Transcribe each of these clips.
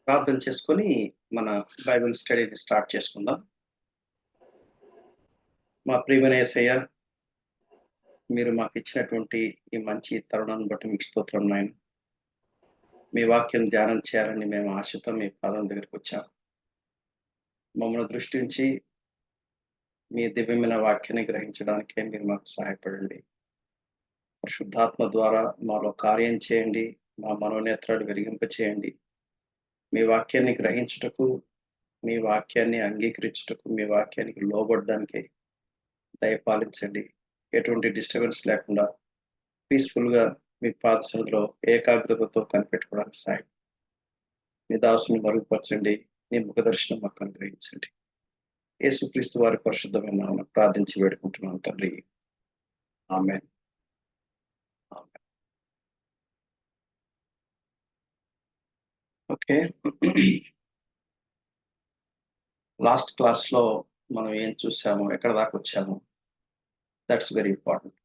ప్రార్థన చేసుకొని మన బైబిల్ స్టడీని స్టార్ట్ చేసుకుందాం. మా ప్రియమైన యేసయ్య, మీరు మాకు ఇచ్చినటువంటి ఈ మంచి తరుణాన్ని బట్టి మీకు స్తోత్రం నాయన. మీ వాక్యం ధ్యానం చేయాలని మేము ఆశతో మీ పాదం దగ్గరికి వచ్చాం. మమ్మల్ని దృష్టించి మీ దివ్యమైన వాక్యాన్ని గ్రహించడానికే మీరు మాకు సహాయపడండి. పరిశుద్ధాత్మ ద్వారా మాలో కార్యం చేయండి. మా మనోనేత్రాలు వెలిగింప చేయండి. మీ వాక్యాన్ని గ్రహించుటకు, మీ వాక్యాన్ని అంగీకరించుటకు, మీ వాక్యానికి లోబడడానికి దయపాలించండి. ఎటువంటి డిస్టర్బెన్స్ లేకుండా పీస్ఫుల్గా మీ పాద సన్నిధిలో ఏకాగ్రతతో కనిపెట్టుకోవడానికి సాయం. మీ దాసుని మరుగుపరచండి. నీ ముఖ దర్శనం మాకు అనుగ్రహించండి. యేసుక్రీస్తు వారి పరిశుద్ధమైన నామమున ప్రార్థించి వేడుకుంటున్నాను తండ్రి. ఆమేన్. ఆమేన్. ఓకే. లాస్ట్ క్లాస్‌లో మనం ఏం చూసాము, ఎక్కడ దాకా వచ్చాము, దట్స్ వెరీ ఇంపార్టెంట్.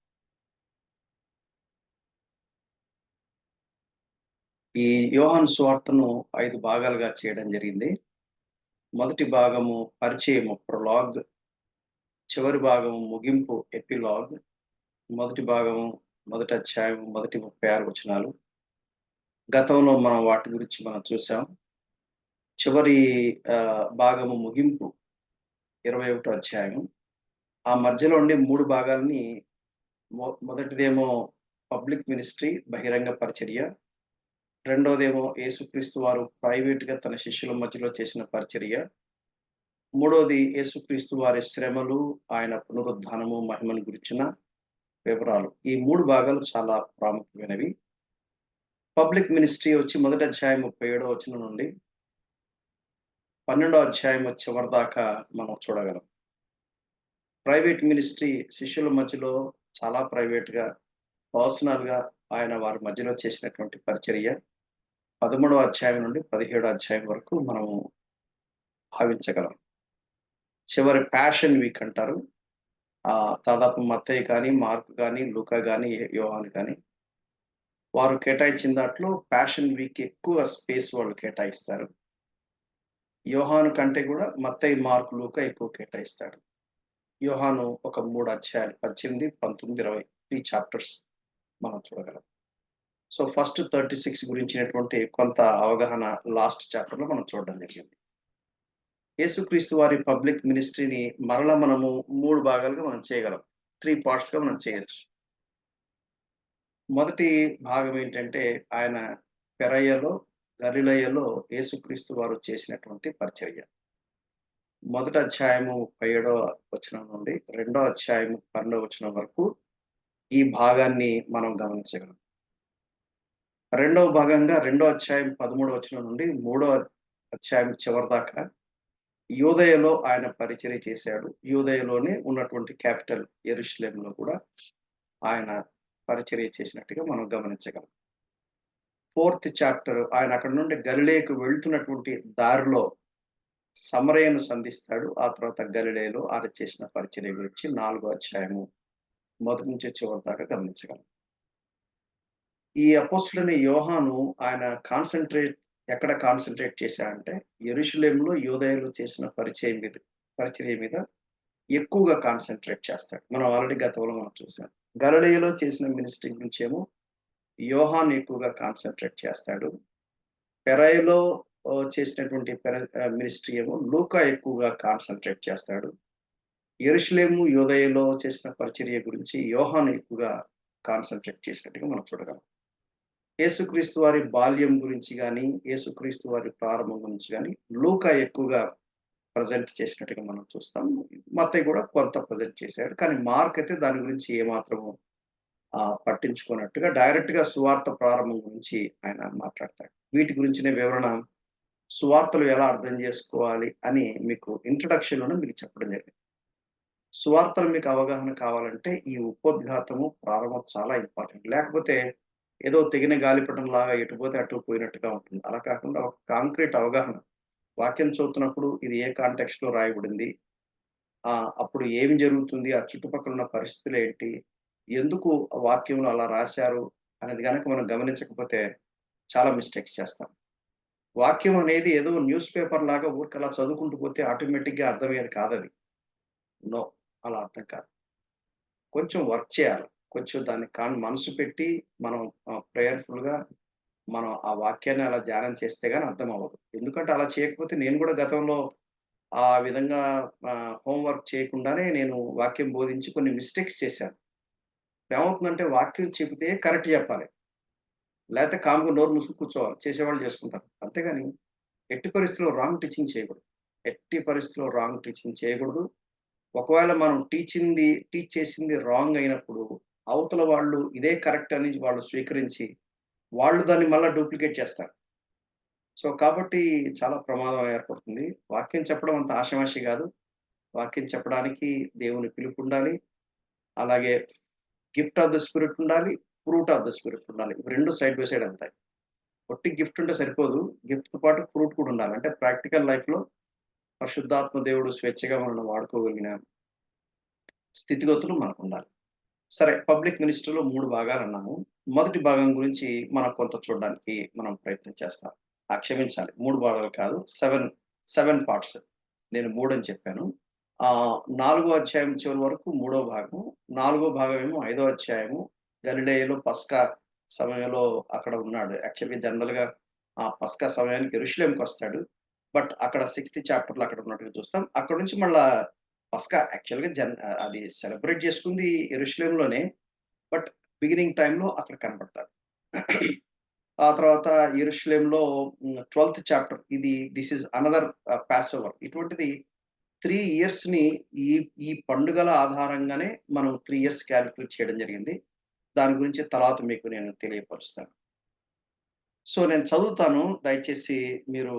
ఈ యోహాను సువార్తను 5 భాగాలుగా చేయడం జరిగింది. మొదటి భాగము పరిచయము ప్రొలాగ్, చివరి భాగము ముగింపు ఎపిలాగ్, మొదటి భాగము మొదటి అధ్యాయం మొదటి 36 వచనాలు. గతంలో మనం వాటి గురించి మనం చూసాం. చివరి భాగము ముగింపు 21 అధ్యాయం. ఆ మధ్యలో ఉండే 3 భాగాల్ని మొదటిదేమో పబ్లిక్ మినిస్ట్రీ, బహిరంగ పరిచర్య. రెండోదేమో యేసుక్రీస్తు వారు ప్రైవేట్‌గా తన శిష్యుల మధ్యలో చేసిన పరిచర్య. మూడోది యేసుక్రీస్తు వారి శ్రమలు, ఆయన పునరుద్ధానము, మహిమను గురించిన వివరాలు. ఈ 3 భాగాలు చాలా ప్రాముఖ్యమైనవి. పబ్లిక్ మినిస్ట్రీ వచ్చి మొదటి అధ్యాయం 37వ వచనం నుండి 12వ అధ్యాయం చివరి దాకా మనం చూడగలం. ప్రైవేట్ మినిస్ట్రీ శిష్యుల మధ్యలో చాలా ప్రైవేట్‌గా, పర్సనల్‌గా ఆయన వారి మధ్యలో చేసినటువంటి పరిచర్య 13వ అధ్యాయం నుండి 17వ అధ్యాయం వరకు మనము భావించగలం. చివరి ప్యాషన్ వీక్ అంటారు. దాదాపు మత్తయి కానీ, మార్కు కానీ, లూకా గానీ, యోహాను కానీ వారు కేటాయించిన దాంట్లో ప్యాషన్ వీక్ ఎక్కువ స్పేస్ వాళ్ళు కేటాయిస్తారు. యోహాను కంటే కూడా మత్తయి, మార్కు, లూకా ఎక్కువ కేటాయిస్తాడు. యోహాను ఒక 3 అధ్యాయాలు 18, 19, 20 3 చాప్టర్స్ మనం చూడగలం. సో ఫస్ట్ 36 గురించినటువంటి కొంత అవగాహన లాస్ట్ చాప్టర్‌లో మనం చూడడం జరిగింది. యేసుక్రీస్తు వారి పబ్లిక్ మినిస్ట్రీని మరలా మనము 3 భాగాలుగా మనం చేయగలం. 3 పార్ట్స్‌గా మనం చేయొచ్చు. మొదటి భాగం ఏంటంటే ఆయన పెరయలో, గలిలయలో యేసుక్రీస్తు వారు చేసినటువంటి పరిచర్య. మొదటి అధ్యాయము 37వ వచనం నుండి రెండో అధ్యాయము 12వ వచనం వరకు ఈ భాగాన్ని మనం గమనించగలం. రెండవ భాగంగా రెండో అధ్యాయం 13వ వచనం నుండి మూడో అధ్యాయం చివరి దాకా యూదయలో ఆయన పరిచర్య చేశాడు. యూదయలోనే ఉన్నటువంటి క్యాపిటల్ యెరూషలేములో కూడా ఆయన పరిచర్య చేసినట్టుగా మనం గమనించగలం. 4th చాప్టర్ ఆయన అక్కడి నుండి గలిలయకు వెళ్తున్నటువంటి దారిలో సమరయను సంధిస్తాడు. ఆ తర్వాత గలిలయలో ఆయన చేసిన పరిచర్య గురించి 4వ అధ్యాయము మొదటి నుంచి చివరి దాకా గమనించగలం. ఈ అపోస్తలుడైన యోహాను ఆయన ఎక్కడ కాన్సంట్రేట్ చేశాడంటే యెరూషలేములో, యూదయలో చేసిన పరిచర్య మీద ఎక్కువగా కాన్సంట్రేట్ చేస్తాడు. మనం ఆల్రెడీ గతంలో మనం చూసాం. గలిలయలో చేసిన మినిస్ట్రీ గురించేమో యోహాను ఎక్కువగా కాన్సంట్రేట్ చేస్తాడు. పెరయలో చేసినటువంటి మినిస్ట్రీ ఏమో లూకా ఎక్కువగా కాన్సంట్రేట్ చేస్తాడు. యెరూషలేము, యూదయలో చేసిన పరిచర్య గురించి యోహాను ఎక్కువగా కాన్సంట్రేట్ చేసినట్టుగా మనం చూడగలం. యేసుక్రీస్తు వారి బాల్యం గురించి గానీ, యేసుక్రీస్తు వారి ప్రారంభం గురించి గానీ లూకా ఎక్కువగా ప్రెజెంట్ చేసినట్టుగా మనం చూస్తాం. మత్తయి కూడా కొంత ప్రెజెంట్ చేశాడు. కానీ మార్క్ అయితే దాని గురించి ఏమాత్రము పట్టించుకోనట్టుగా డైరెక్ట్‌గా సువార్త ప్రారంభం గురించి ఆయన మాట్లాడతాడు. వీటి గురించిన వివరణ సువార్తలు ఎలా అర్థం చేసుకోవాలి అని మీకు ఇంట్రడక్షన్‌లోనే మీకు చెప్పడం జరిగింది. సువార్తలు మీకు అవగాహన కావాలంటే ఈ ఉపోద్ఘాతము, ప్రారంభం చాలా ఇంపార్టెంట్. లేకపోతే ఏదో తెగిన గాలిపటంలాగా ఎటు పోతే అటు పోయినట్టుగా ఉంటుంది. అలా కాకుండా ఒక కాంక్రీట్ అవగాహన. వాక్యం చదువుతున్నప్పుడు ఇది ఏ కాంటెక్స్ట్‌లో రాయబడింది? అప్పుడు ఏమి జరుగుతుంది? ఆ చుట్టుపక్కల ఉన్న పరిస్థితులేంటి? ఎందుకు ఆ వాక్యంలో అలా రాశారు? అనేది గనక మనం గమనించకపోతే చాలా మిస్టేక్స్ చేస్తాం. వాక్యం అనేది ఏదో న్యూస్ పేపర్ లాగా ఊరికలా చదువుకుంటూ పోతే ఆటోమేటిక్‌గా అర్థమయ్యేది కాదది. నో. అలా అర్థం కాదు. కొంచెం వర్క్ చేయాలి. కొంచెం దాన్ని మనసు పెట్టి మనం ప్రేయర్‌ఫుల్‌గా మనం ఆ వాక్యాన్ని అలా ధ్యానం చేస్తే గాని అర్థమవ్వదు. ఎందుకంటే అలా చేయకపోతే నేను గూడా గతంలో ఆ విధంగా హోమ్ వర్క్ చేయకుండానే నేను వాక్యం బోధించి కొన్ని మిస్టేక్స్ చేశాను. ఏమవుతుందంటే వాక్యం చెబితే కరెక్ట్ చెప్పాలి. లేతే కామ్‌గా నోరు మూసుకొని కూర్చోవాలి. చేసేవాళ్ళు చేసుకుంటారు. అంతేగాని ఎట్టి పరిస్థితిలో రాంగ్ టీచింగ్ చేయకూడదు. ఎట్టి పరిస్థితిలో రాంగ్ టీచింగ్ చేయకూడదు. ఒకవేళ మనం టీచ్ చేసింది రాంగ్ అయినప్పుడు, అవతల వాళ్ళు ఇదే కరెక్ట్ అని వాళ్ళు స్వీకరించి, వాళ్ళు దాన్ని మళ్ళా డూప్లికేట్ చేస్తారు. సో, కాబట్టి చాలా ప్రమాదం ఏర్పడుతుంది. వాక్యం చెప్పడం అంత ఆషామాషీ గాదు. వాక్యం చెప్పడానికి దేవుని పిలుపుండాలి. అలాగే గిఫ్ట్ ఆఫ్ ద స్పిరిట్ ఉండాలి. ఫ్రూట్ ఆఫ్ ద స్పిరిట్ ఉండాలి. ఇవి 2 సైడ్ బై సైడ్ ఎళ్తాయి. ఒట్టి గిఫ్ట్ ఉంటే సరిపోదు. గిఫ్ట్‌తో పాటు ఫ్రూట్ కూడా ఉండాలి. అంటే ప్రాక్టికల్ లైఫ్‌లో పరిశుద్ధాత్మ దేవుడు స్వేచ్ఛగా మనల్ని వాడుకోగలిగిన స్థితిగతులు మనకుండాలి. సరే, పబ్లిక్ మినిస్ట్రీలో 3 భాగాలన్నాము. మొదటి భాగం గురించి మనం కొంత చూడడానికి మనం ప్రయత్నం చేస్తాం. క్షమించాలి, 3 భాగాలు కాదు. 7 పార్ట్స్. నేను 3 అని చెప్పాను. నాలుగో అధ్యాయం చివరి వరకు మూడో భాగం. నాలుగో భాగం ఏమో ఐదో అధ్యాయము. గలిలయలో పస్కా సమయంలో అక్కడ ఉన్నాడు. యాక్చువల్‌గా జనరల్‌గా ఆ పస్కా సమయానికి యెరూషలేముకొస్తాడు. బట్ అక్కడ 6థ్ చాప్టర్‌లో అక్కడ ఉన్నట్టుగా చూస్తాం. అక్కడి నుంచి మళ్ళా పస్కా యాక్చువల్‌గా అది సెలబ్రేట్ చేసుకుంది యెరూషలేములోనే. బట్ బిగినింగ్ టైమ్‌లో అక్కడ కనపడతాడు. ఆ తర్వాత యెరూషలేములో 12థ్ chapter this is another Passover. ఇటువంటిది 3 ఇయర్స్‌ని ఈ ఈ పండుగల ఆధారంగానే మనం 3 ఇయర్స్ కాలిక్యులేట్ చేయడం జరిగింది. దాని గురించి తర్వాత మీకు నేను తెలియపరుస్తాను. సో, నేను చదువుతాను. దయచేసి మీరు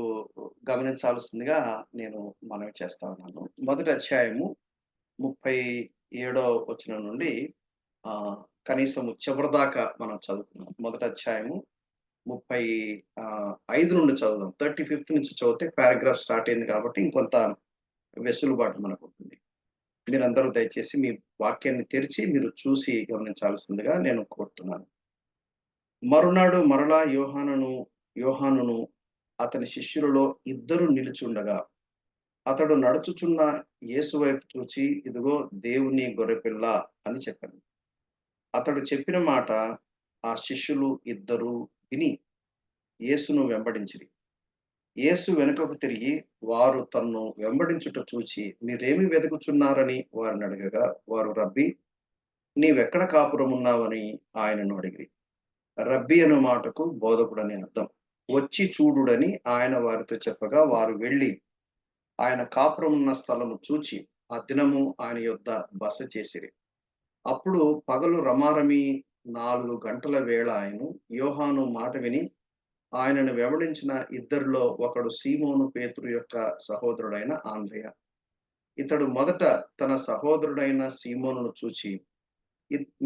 గమనించాల్సిందిగా నేను మనవి చేస్తా ఉన్నాను. మొదటి అధ్యాయము 37 వచనం నుండి ఆహ్, కనీసము చివరిదాకా మనం చదువుకుందాం. మొదటి అధ్యాయము 5 నుండి చదువుదాం. 35థ్ నుంచి చదివితే పారాగ్రాఫ్ స్టార్ట్ అయింది కాబట్టి ఇంకొంత వెసులుబాటు మనకుంటుంది. మీరందరూ దయచేసి మీ వాక్యాన్ని తెరిచి మీరు చూసి గమనించాల్సిందిగా నేను కోరుతున్నాను. మరునాడు మరలా యోహానును అతని శిష్యులలో ఇద్దరు నిలుచుండగా, అతడు నడుచుచున్న యేసు వైపు చూచి, ఇదిగో దేవుని గొర్రెపిల్ల అని చెప్పాను. అతడు చెప్పిన మాట ఆ శిష్యులు ఇద్దరూ విని యేసును వెంబడించిరి. యేసు వెనుకకు తిరిగి వారు తన్ను వెంబడించుట చూచి, మీరేమి వెతుకుచున్నారని వారినడగగా, వారు రబ్బీ, నీవెక్కడ కాపురమున్నావని ఆయనను అడిగిరి. రబ్బీ అను మాటకు బోధకుడని అర్థం. వచ్చి చూడుడని ఆయన వారితో చెప్పగా, వారు వెళ్లి ఆయన కాపురమున్న స్థలము చూచి, ఆ దినము ఆయన యొద్ద బస చేసిరి. అప్పుడు పగలు రమారమి 4 గంటల వేళ యోహాను మాట విని ఆయనను వెంబడించిన ఇద్దరిలో ఒకడు సీమోను పేతురు యొక్క సహోదరుడైన ఆంద్రెయ. ఇతడు మొదట తన సహోదరుడైన సీమోనును చూచి,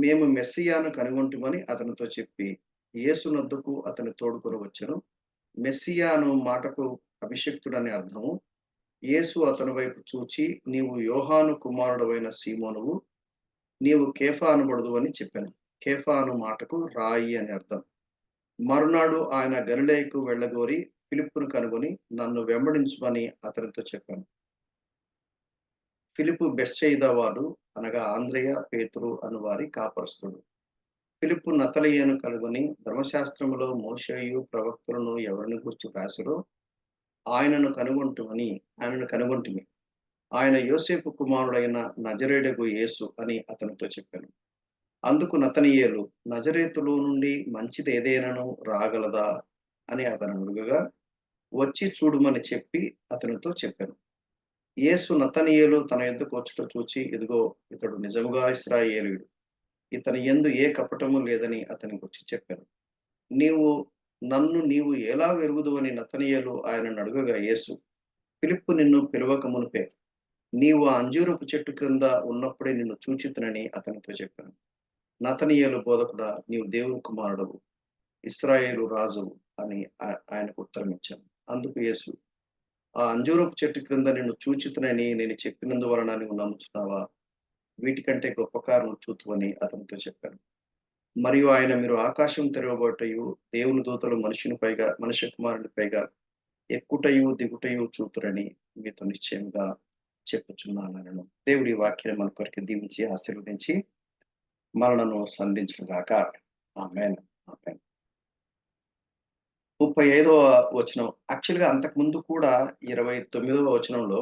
మేము మెస్సియాను కనుగొంటిమని అతనితో చెప్పి, యేసునొద్దకు అతని తోడుకొని వచ్చెను. మెస్సియా అను మాటకు అభిషిక్తుడని అర్థము. యేసు అతని వైపు చూచి, నీవు యోహాను కుమారుడవైన సీమోనువు, నీవు కేఫా అనబడుదువని చెప్పెను. కేఫా అను మాటకు రాయి అని అర్థం. మరునాడు ఆయన గలిలయకు వెళ్ళగోరి ఫిలిప్పును కనుగొని, నన్ను వెంబడించుమని అతనితో చెప్పాను. ఫిలిప్పు బెత్సయిదా వాడు, అనగా ఆంద్రెయ, పేతురు అను వారి కాపరస్తుడు. ఫిలిప్పు నతనయేలును కనుగొని, ధర్మశాస్త్రములో మోషేయు ప్రవక్తలను ఎవరిని గూర్చి వ్రాసిరో ఆయనను కనుగొంటిమి. ఆయన యోసేపు కుమారుడైన నజరేయుడగు యేసు అని అతనితో చెప్పాను. అందుకు నతనయేలు, నజరేతులో నుండి మంచిదేదైనను రాగలదా అని అతనిని అడుగగా, వచ్చి చూడుమని చెప్పి అతనితో చెప్పాను. యేసు నతనయేలు తన యొద్దకు వచ్చుట చూచి, ఇదిగో ఇతడు నిజముగా ఇశ్రాయేలీయుడు, ఇతని యందు ఏ కపటము లేదని అతనికి వచ్చి చెప్పాను. నీవు ఎలా ఎరుగుదువని నతనయేలు ఆయనను అడుగగా, యేసు, ఫిలిప్పు నిన్ను పిలవక మునుపే నీవు ఆ అంజూరపు చెట్టు క్రింద ఉన్నప్పుడే నిన్ను చూచితినని అతనితో చెప్పాను. నతనయేలు, బోధకుడా, నీవు దేవుని కుమారుడవు, ఇశ్రాయేలు రాజువు అని ఆయనకు ఉత్తరమిచ్చాను. అందుకు యేసు, ఆ అంజూరపు చెట్టు క్రింద నిన్ను చూచితినని నేను చెప్పినందువలన నీవు నమ్ముచున్నావా? వీటికంటే గొప్ప కార్యము చూతువని అతనితో చెప్పాను. మరియు ఆయన, మీరు ఆకాశం తెరవబోటయు దేవుని దూతలు మనుష్య కుమారుని పైగా ఎక్కుటయు దిగుటయు చూతురని మీతో నిశ్చయంగా చెప్పుచున్నాను. దేవుడి వాక్యాన్ని మన కొరకు దీవించి ఆశీర్వదించి మనలను సంధించుగాక. ఆమేన్. ఆమేన్. 35వ వచనం. యాక్చువల్‌గా అంతకుముందు కూడా 29వ వచనంలో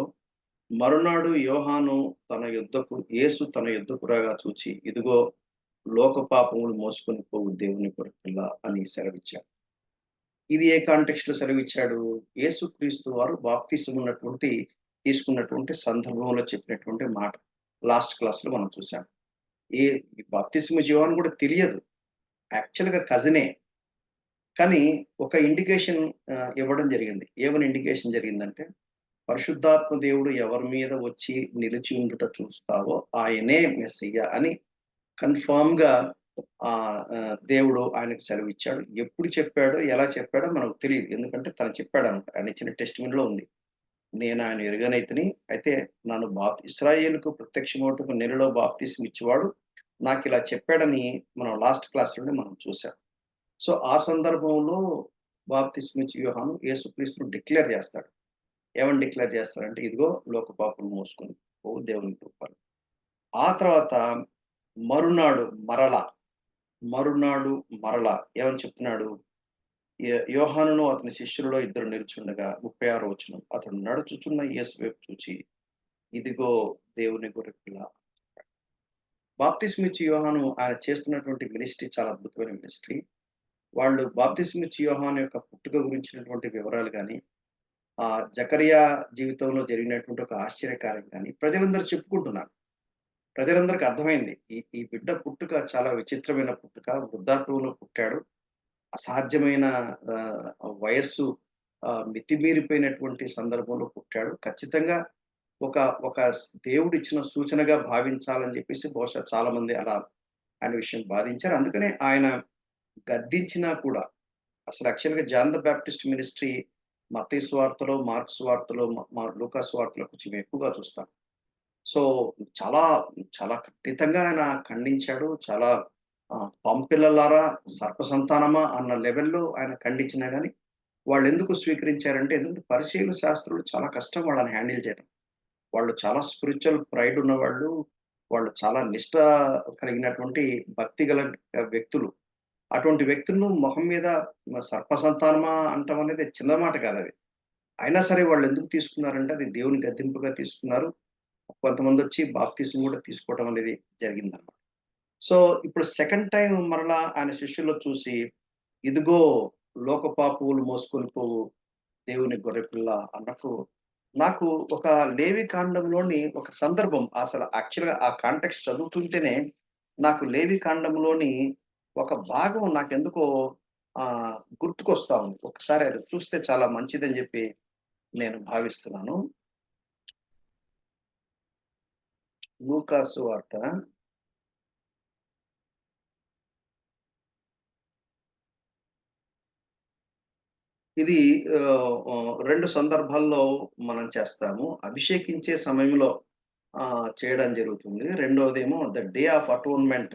మరునాడు యోహాను యేసు తన యుద్ధకు రాగా చూచి, ఇదిగో లోక పాపములు మోసుకొని పోవు దేవుని గొర్రెపిల్ల అని సెలవిచ్చాడు. ఇది ఏ కాంటెక్స్ట్‌లో సెలవిచ్చాడు? యేసుక్రీస్తు వారు తీసుకున్నటువంటి సందర్భంలో చెప్పినటువంటి మాట. లాస్ట్ క్లాస్‌లో మనం చూసాం. ఈ బాప్తిస్మ యోహాను కూడా తెలియదు. యాక్చువల్‌గా కజినే. కానీ ఒక ఇండికేషన్ ఇవ్వడం జరిగింది. ఏమని ఇండికేషన్ జరిగిందంటే, పరిశుద్ధాత్మ దేవుడు ఎవరి మీద వచ్చి నిలిచి ఉండుట చూస్తావో ఆయనే మెస్సియా అని కన్ఫర్మ్‌గా దేవుడు ఆయనకు సెలవిచ్చాడు. ఎప్పుడు చెప్పాడో, ఎలా చెప్పాడో మనకు తెలీదు. ఎందుకంటే తను చెప్పాడనమాట. ఆయన ఇచ్చిన టెస్టిమనీలో ఉంది. నేను ఆయన ఎరుగనైతిని. అయితే నన్ను ఇశ్రాయేలుకు ప్రత్యక్షమౌటకు నీళ్లలో బాప్తిస్మం ఇచ్చేవాడు నాకిలా చెప్పాడని మనం లాస్ట్ క్లాస్‌లోనే మనం చూసాం. సో, ఆ సందర్భంలో బాప్తిస్మం ఇచ్చే యోహాను యేసుక్రీస్తుని డిక్లేర్ చేస్తాడు. ఏమని డిక్లేర్ చేస్తారంటే, ఇదిగో లోక పాపములు మోసుకొని పోవు దేవుని కృపను. ఆ తర్వాత మరునాడు మరలా, మరునాడు మరలా ఏమని చెప్తున్నాడు? యోహానును అతని శిష్యులలో ఇద్దరు నిలుచుండగా 36వ వచనం. అతడు నడుచుచున్న యేసు వైపు చూచి, ఇదిగో దేవుని గొర్రెపిల్ల. బాప్తిస్మం ఇచ్చే యోహాను ఆయన చేస్తున్నటువంటి మినిస్ట్రీ చాలా అద్భుతమైన మినిస్ట్రీ. వాళ్ళు బాప్తిస్మం ఇచ్చే యోహాను యొక్క పుట్టుక గురించినటువంటి వివరాలు గాని, జకరియా జీవితంలో జరిగినటువంటి ఒక ఆశ్చర్యకార్యం గాని ప్రజలందరూ చెప్పుకుంటున్నారు. ప్రజలందరికి అర్థమైంది. ఈ ఈ బిడ్డ పుట్టుక చాలా విచిత్రమైన పుట్టుక. వృద్ధాప్యంలో పుట్టాడు. అసాధ్యమైన ఆహ్, వయస్సు మితిమీరిపోయినటువంటి సందర్భంలో పుట్టాడు. ఖచ్చితంగా ఒక ఒక దేవుడిచ్చిన సూచనగా భావించాలని చెప్పేసి బహుశా చాలామంది అలా ఆయన విషయం బాధించారు. అందుకనే ఆయన గద్దించినా కూడా అసలు యాక్చువల్‌గా జాన్ ద బాప్టిస్ట్ మినిస్ట్రీ మత్తయి సువార్తలో, మార్కు సువార్తలో, లూకా సువార్తలో కొంచెం ఎక్కువగా చూస్తాం. సో, చాలా, చాలా ఖచ్చితంగా ఆయన ఖండించాడు. చాలా "పంపిల్లలారా, సర్ప సంతానమా" అన్న లెవెల్‌లో ఆయన ఖండించినా గాని, వాళ్ళెందుకు స్వీకరించారంటే, ఎందుకంటే పరిసయ్యులు, శాస్త్రులు చాలా కష్టం వాళ్ళని హ్యాండిల్ చేయడం. వాళ్ళు చాలా స్పిరిచ్యువల్ ప్రైడ్ ఉన్నవాళ్ళు. వాళ్ళు చాలా నిష్ట కలిగినటువంటి భక్తి గల వ్యక్తులు. అటువంటి వ్యక్తులను మొహం మీద సర్ప సంతానమా అనటం అనేది చిన్న మాట కాదది. అయినా సరే వాళ్ళెందుకు తీసుకున్నారంటే, అది దేవుని గద్దింపుగా తీసుకున్నారు. కొంతమందొచ్చి బాప్తిసం గూడా తీసుకోవడం అనేది జరిగిందనమాట. సో, ఇప్పుడు సెకండ్ టైమ్ మరలా ఆయన శిష్యుల్లో చూసి, ఇదిగో లోక పాపములు మోసుకొని పోవు దేవుని గొర్రెపిల్ల అన్నట్టు నాకు ఒక లేవి కాండంలోని ఒక సందర్భం అసలు యాక్చువల్‌గా ఆ కాంటెక్స్ట్ చదువుతుంటేనే నాకు లేవి కాండంలోని ఒక భాగం నాకెందుకో గుర్తుకొస్తా ఉంది. ఒకసారి అది చూస్తే చాలా మంచిదని జెప్పి నేను భావిస్తున్నాను. లూకా సువార్త ఇది 2 సందర్భాల్లో మనం చేస్తాము. అభిషేకించే సమయంలో చేయడం జరుగుతుంది. రెండోదేమో ద డే ఆఫ్ అటోన్‌మెంట్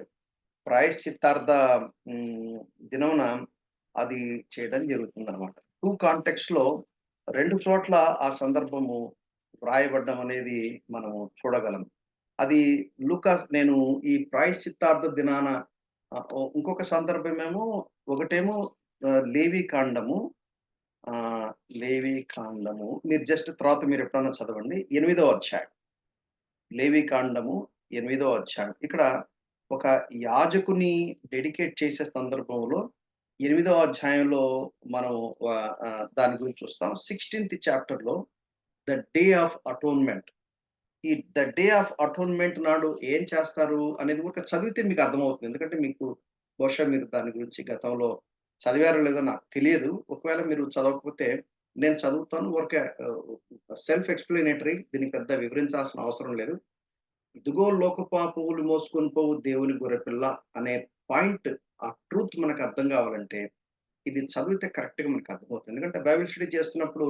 ప్రాయశ్చిత్తార్థ దినమున అది చేయడం జరుగుతుందనమాట. 2 కాంటెక్స్ట్‌లో 2 చోట్ల ఆ సందర్భము వ్రాయబడ్డం అనేది మనం చూడగలం. అది నేను ఈ ప్రాయశ్చిత్తార్థ దినాన ఇంకొక సందర్భమేమో ఒకటేమో లేవి కాండము ఆహ్, లేవి కాండము మీరు జస్ట్ తర్వాత మీరెప్పుడన్నా చదవండి. 8దో అధ్యాయం. లేవి కాండము 8దో అధ్యాయం. ఇక్కడ ఒక యాజకుని డెడికేట్ చేసే సందర్భంలో 8దో అధ్యాయంలో మనం దాని గురించి చూస్తాం. 16థ్ చాప్టర్‌లో ద డే ఆఫ్ అటోన్‌మెంట్. ఈ ద డే ఆఫ్ అటోన్‌మెంట్ నాడు ఏం చేస్తారు అనేది ఊరికే చదివితే మీకు అర్థమవుతుంది. ఎందుకంటే మీకు బహుశా మీరు దాని గురించి గతంలో చదివారో లేదో నాకు తెలియదు. ఒకవేళ మీరు చదవకపోతే నేను చదువుతాను. ఊరికే సెల్ఫ్ ఎక్స్‌ప్లనేటరీ దీనికి పెద్ద వివరించాల్సిన అవసరం లేదు. ఇదిగో లోక పాపములు మోసుకొని పోవు దేవుని గొర్రెపిల్ల అనే పాయింట్ ఆ ట్రూత్ మనకు అర్థం కావాలంటే ఇది చదివితే కరెక్ట్‌గా మనకు అర్థమవుతుంది. ఎందుకంటే బైబిల్ స్టడీ చేస్తున్నప్పుడు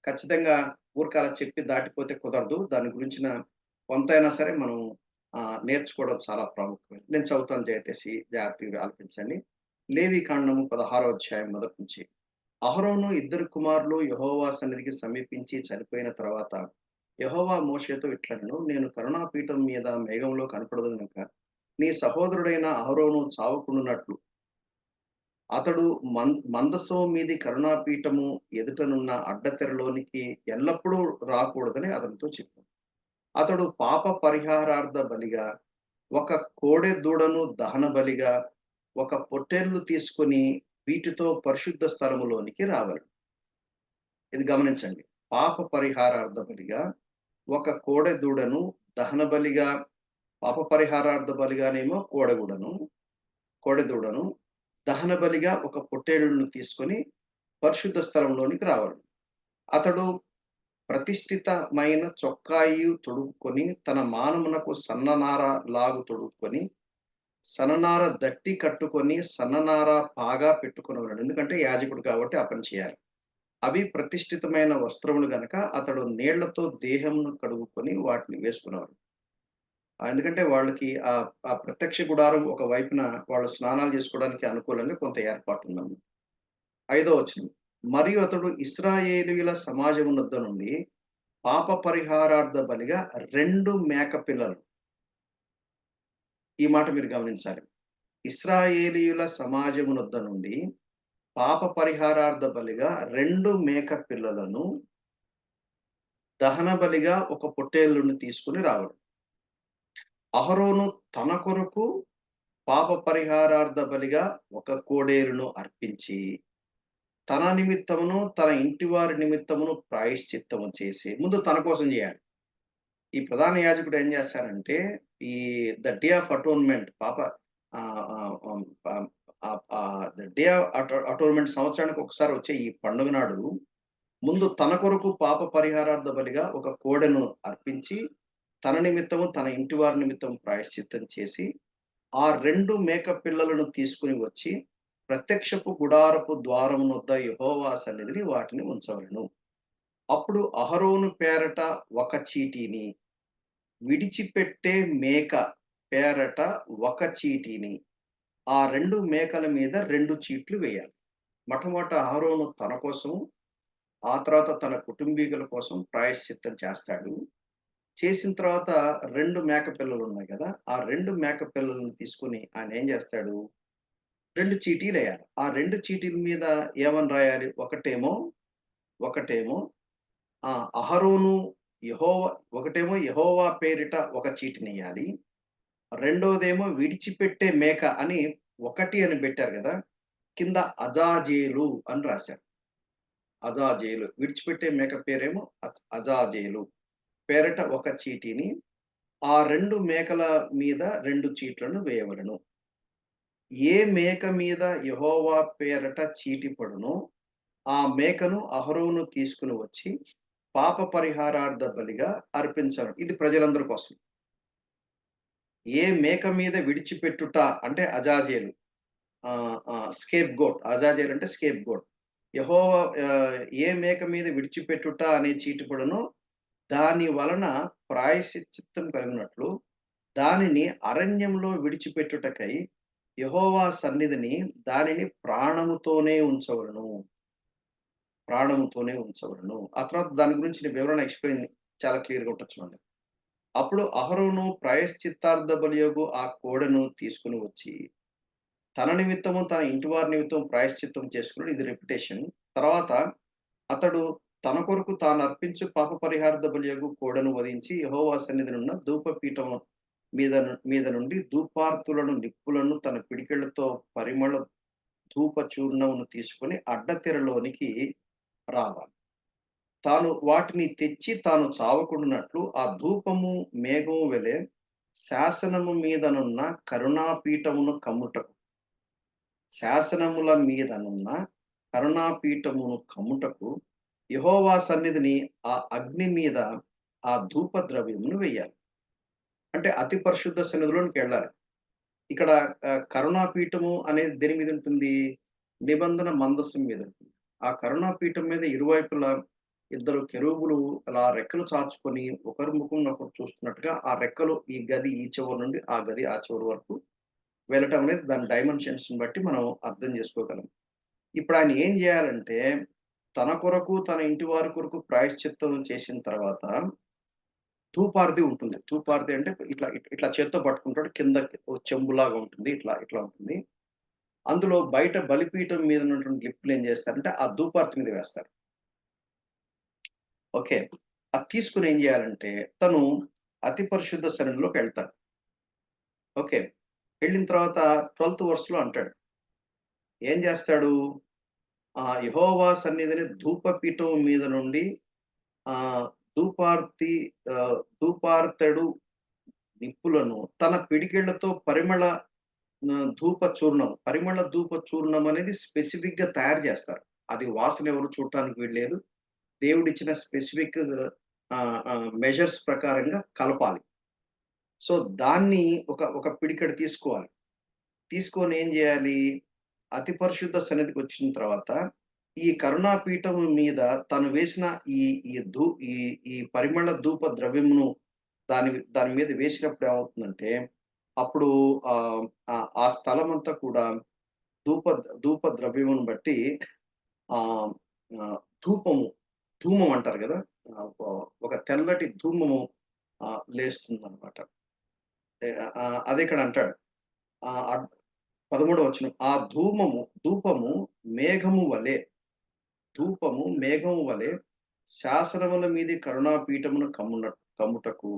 ఖచ్చితంగా ఊరికే అలా చెప్పి దాటిపోతే కుదరదు. దాని గురించిన కొంతైనా సరే మనం నేర్చుకోవడం చాలా ప్రాముఖ్యమైనది. నేను చదువుతాను దయచేసి జాగ్రత్తగా ఆలకించండి. లేవి కాండము 16వ అధ్యాయం మొదటి నుంచి. అహరోను ఇద్దరు కుమారులు యెహోవా సన్నిధికి సమీపించి చనిపోయిన తర్వాత యెహోవా మోషేతో ఇట్లనెను, నేను కరుణాపీఠం మీద మేఘంలో కనపడదు గనుక నీ సహోదరుడైన అహరోను చావకుండునట్లు అతడు మందసం మీది కరుణాపీఠము ఎదుటనున్న అడ్డతెరలోనికి ఎల్లప్పుడూ రాకూడదని అతనితో చెప్పాను. అతడు పాప పరిహారార్థ బలిగా ఒక కోడె దూడను దహన బలిగా ఒక పొట్టేలు తీసుకొని వీటితో పరిశుద్ధ స్థలములోనికి రావలెను. ఇది గమనించండి. పాప పరిహారార్థ బలిగా ఒక కోడె దూడను దహన బలిగా, పాప పరిహారార్థ బలిగానేమో కోడె దూడను, దహన బలిగా ఒక పొట్టేలును తీసుకొని పరిశుద్ధ స్థలంలోనికి రావలెను. అతడు ప్రతిష్ఠితమైన చొక్కాయి తొడుక్కొని తన మానమునకు సన్ననార లాగు తొడుక్కొని సన్ననార దట్టి కట్టుకొని సన్ననార పాగా పెట్టుకొనవలెను. ఎందుకంటే యాజకుడు కాబట్టి ఆ పని చేయాలి. అవి ప్రతిష్ఠితమైన వస్త్రములు గనక అతడు నీళ్లతో దేహమును కడుగుకొని వాటిని వేసుకునేవాడు. ఎందుకంటే వాళ్ళకి ఆ ప్రత్యక్ష గుడారం ఒక వైపున వాళ్ళు స్నానాలు చేసుకోవడానికి అనుకూలంగా కొంత ఏర్పాటుందన్నమాట. 5వ వచనం. మరియు అతడు ఇశ్రాయేలీయుల సమాజమునొద్ద నుండి పాప పరిహారార్థ బలిగా 2 మేక పిల్లలు. ఈ మాట మీరు గమనించాలి. ఇశ్రాయేలీయుల సమాజమునొద్ద నుండి పాప పరిహారార్థ బలిగా 2 మేక పిల్లలను, దహన బలిగా ఒక పొట్టేలును తీసుకొని రావడం. అహరోను తన కొరకు పాప పరిహారార్థ బలిగా ఒక కోడేలును అర్పించి, తన నిమిత్తమును, తన ఇంటివారి నిమిత్తమును ప్రాయశ్చిత్తము చేసి ముందు తన కోసం చేయాలి. ఈ ప్రధాన యాజకుడు ఏం చేస్తారంటే, ఈ డే ఆఫ్ అటోన్‌మెంట్ ఆహ్, ఆహ్, హ్మ్, ఆహ్, ద డే ఆఫ్ అటోన్‌మెంట్ సంవత్సరానికి ఒకసారి వచ్చే ఈ పండుగ నాడు ముందు తన కొరకు పాప పరిహారార్థ బలిగా ఒక కోడెను అర్పించి, తన నిమిత్తము, తన ఇంటి వారి నిమిత్తం ప్రాయశ్చిత్తం చేసి, ఆ 2 మేక పిల్లలను తీసుకొని వచ్చి, ప్రత్యక్షపు గుడారపు ద్వారమునొద్ద యెహోవా సన్నిధిని వాటిని ఉంచవలెను. అప్పుడు అహరోను పేరట ఒక చీటీని, విడిచిపెట్టే మేక పేరట ఒక చీటీని, ఆ 2 మేకల మీద 2 చీట్లు వేయాలి. మొట్టమొదట అహరోను తన కోసం, ఆ తర్వాత తన కుటుంబీకుల కోసం ప్రాయశ్చిత్తం చేస్తాడు. చేసిన తర్వాత 2 మేక పిల్లలున్నాయి గదా! ఆ 2 మేక పిల్లలను తీసుకొని ఆయనేం జేస్తాడు, 2 చీటీలెయ్యాలి. ఆ 2 చీటీల మీద ఏమని రాయాలి? ఒకటేమో అహరోను యెహోవా ఒకటేమో యెహోవా పేరిట ఒక చీటినెయ్యాలి. రెండోదేమో విడిచిపెట్టే మేక అని 1 అని బెట్టారు గదా! కింద అజాజేలు అని రాశారు. అజాజేలు. విడిచిపెట్టే మేక పేరేమో అజాజేలు. పేరట ఒక చీటీని, ఆ 2 మేకల మీద 2 చీట్లను వేయవలెను. ఏ మేక మీద యెహోవా పేరట చీటి పడునో, ఆ మేకను అహరోను తీసుకొని వచ్చి పాప పరిహారార్థ బలిగా అర్పించాలి. ఇది ప్రజలందరి కోసం. ఏ మేక మీద విడిచిపెట్టుట అంటే అజాజేలు. Scape goat. అజాజేల్ అంటే స్కేప్ గోట్. యెహోవా ఏ మేక మీద విడిచిపెట్టుట అనే చీటి పడునో దాని వలన ప్రాయశ్చిత్తం కలుగునట్లు దానిని అరణ్యంలో విడిచిపెట్టుటకై యెహోవా సన్నిధిని దానిని ప్రాణముతోనే ఉంచవలెను. ఆ తర్వాత దాని గురించిన వివరణ ఎక్స్‌ప్లెయిన్ చాలా క్లియర్‌గా ఉంటది చూడండి. అప్పుడు అహరోను ప్రాయశ్చిత్తార్థ బలియగు ఆ కోడెను తీసుకొని వచ్చి, తన నిమిత్తము, తన ఇంటి వారి నిమిత్తం ప్రాయశ్చిత్తం చేసుకున్నాడు. ఇది రిపిటేషన్. తర్వాత అతడు తన కొరకు తాను అర్పించు పాప పరిహారార్థ బలియగు కోడెను వధించి యెహోవా సన్నిధినున్న ధూపపీఠం మీద నుండి ధూపార్తులను నిప్పులను తన పిడికిళ్లతో పరిమళ ధూప చూర్ణమును తీసుకొని అడ్డతెరలోనికి రావాలి. తాను వాటిని తెచ్చి తాను చావకుండునట్లు ఆ ధూపము మేఘము వలె శాసనము మీదనున్న కరుణాపీఠమును కమ్ముటకు శాసనముల మీదనున్న కరుణాపీఠమును కమ్ముటకు యెహోవా సన్నిధిని ఆ అగ్ని మీద ఆ ధూప ద్రవ్యమును వెయ్యాలి. అంటే అతి పరిశుద్ధ సన్నిధిలోనికెళ్ళాలి. ఇక్కడ కరుణాపీఠము అనేది దేని మీద ఉంటుంది? నిబంధన మందసం మీద ఉంటుంది. ఆ కరుణాపీఠం మీద ఇరువైపులా ఇద్దరు కెరూబులు అలా రెక్కలు చాచుకొని ఒకరి ముఖం ఒకరు చూస్తున్నట్టుగా ఆ రెక్కలు ఈ గది ఈ చివరి నుండి ఆ గది ఆ చివరి వరకు వెళ్ళటం అనేది దాని డైమెన్షన్స్‌ని బట్టి మనం అర్థం చేసుకోగలం. ఇప్పుడు ఆయన ఏం జేయాలంటే, తన కొరకు, తన ఇంటి వారి కొరకు ప్రాయశ్చిత్తం చేసిన తర్వాత ధూపారతి ఉంటుంది. ధూపారతి అంటే ఇట్లా చేత్తో పట్టుకుంటాడు. కిందకి ఓ చెంబులాగా ఉంటుంది. ఇట్లా ఉంటుంది. అందులో బయట బలిపీఠం మీద ఉన్నటువంటి లిప్పులు ఏం చేస్తారంటే, ఆ ధూపార్తి మీద వేస్తారు. ఓకే. అది తీసుకొని ఏం చేయాలంటే, తను అతి పరిశుద్ధ సన్నిధిలోకెళ్తాడు. ఓకే. వెళ్ళిన తర్వాత 12థ్ వర్స్‌లో అంటాడు. ఏం చేస్తాడు? యెహోవా సన్నిధిని ధూపపీఠం మీద నుండి ఆహ్, ధూపార్తి ధూపార్తెడు నిప్పులను తన పిడికిళ్లతో ధూప చూర్ణం. పరిమళ ధూప చూర్ణం అనేది స్పెసిఫిక్‌గా తయారు చేస్తారు. అది వాసన ఎవరు చూడటానికి వీల్లేదు. దేవుడిచ్చిన స్పెసిఫిక్ మెజర్స్ ప్రకారంగా కలపాలి. సో, దాన్ని ఒక పిడికెడు తీసుకోవాలి. తీసుకొని ఏం జేయాలి? అతి పరిశుద్ధ సన్నిధికొచ్చిన తర్వాత, ఈ కరుణాపీఠం మీద తను వేసిన ఈ ఈ ధూ ఈ ఈ పరిమళ ధూప ద్రవ్యమును దాని మీద వేసినప్పుడు ఏమవుతుందంటే, అప్పుడు ఆ స్థలమంతా కూడా ధూప ధూప ద్రవ్యమును బట్టి ఆహ్, ఆహ్, ధూపము, ధూమం అంటారు గదా! ఒక తెల్లటి ధూమము లేస్తుందనమాట. అదే ఇక్కడ అంటాడు. ఆహ్, అడ్ 13వ వచనం. ఆ ధూపము మేఘము వలె, ధూపము మేఘము వలె శాసనముల మీది కరుణాపీఠమును కమ్ముటకు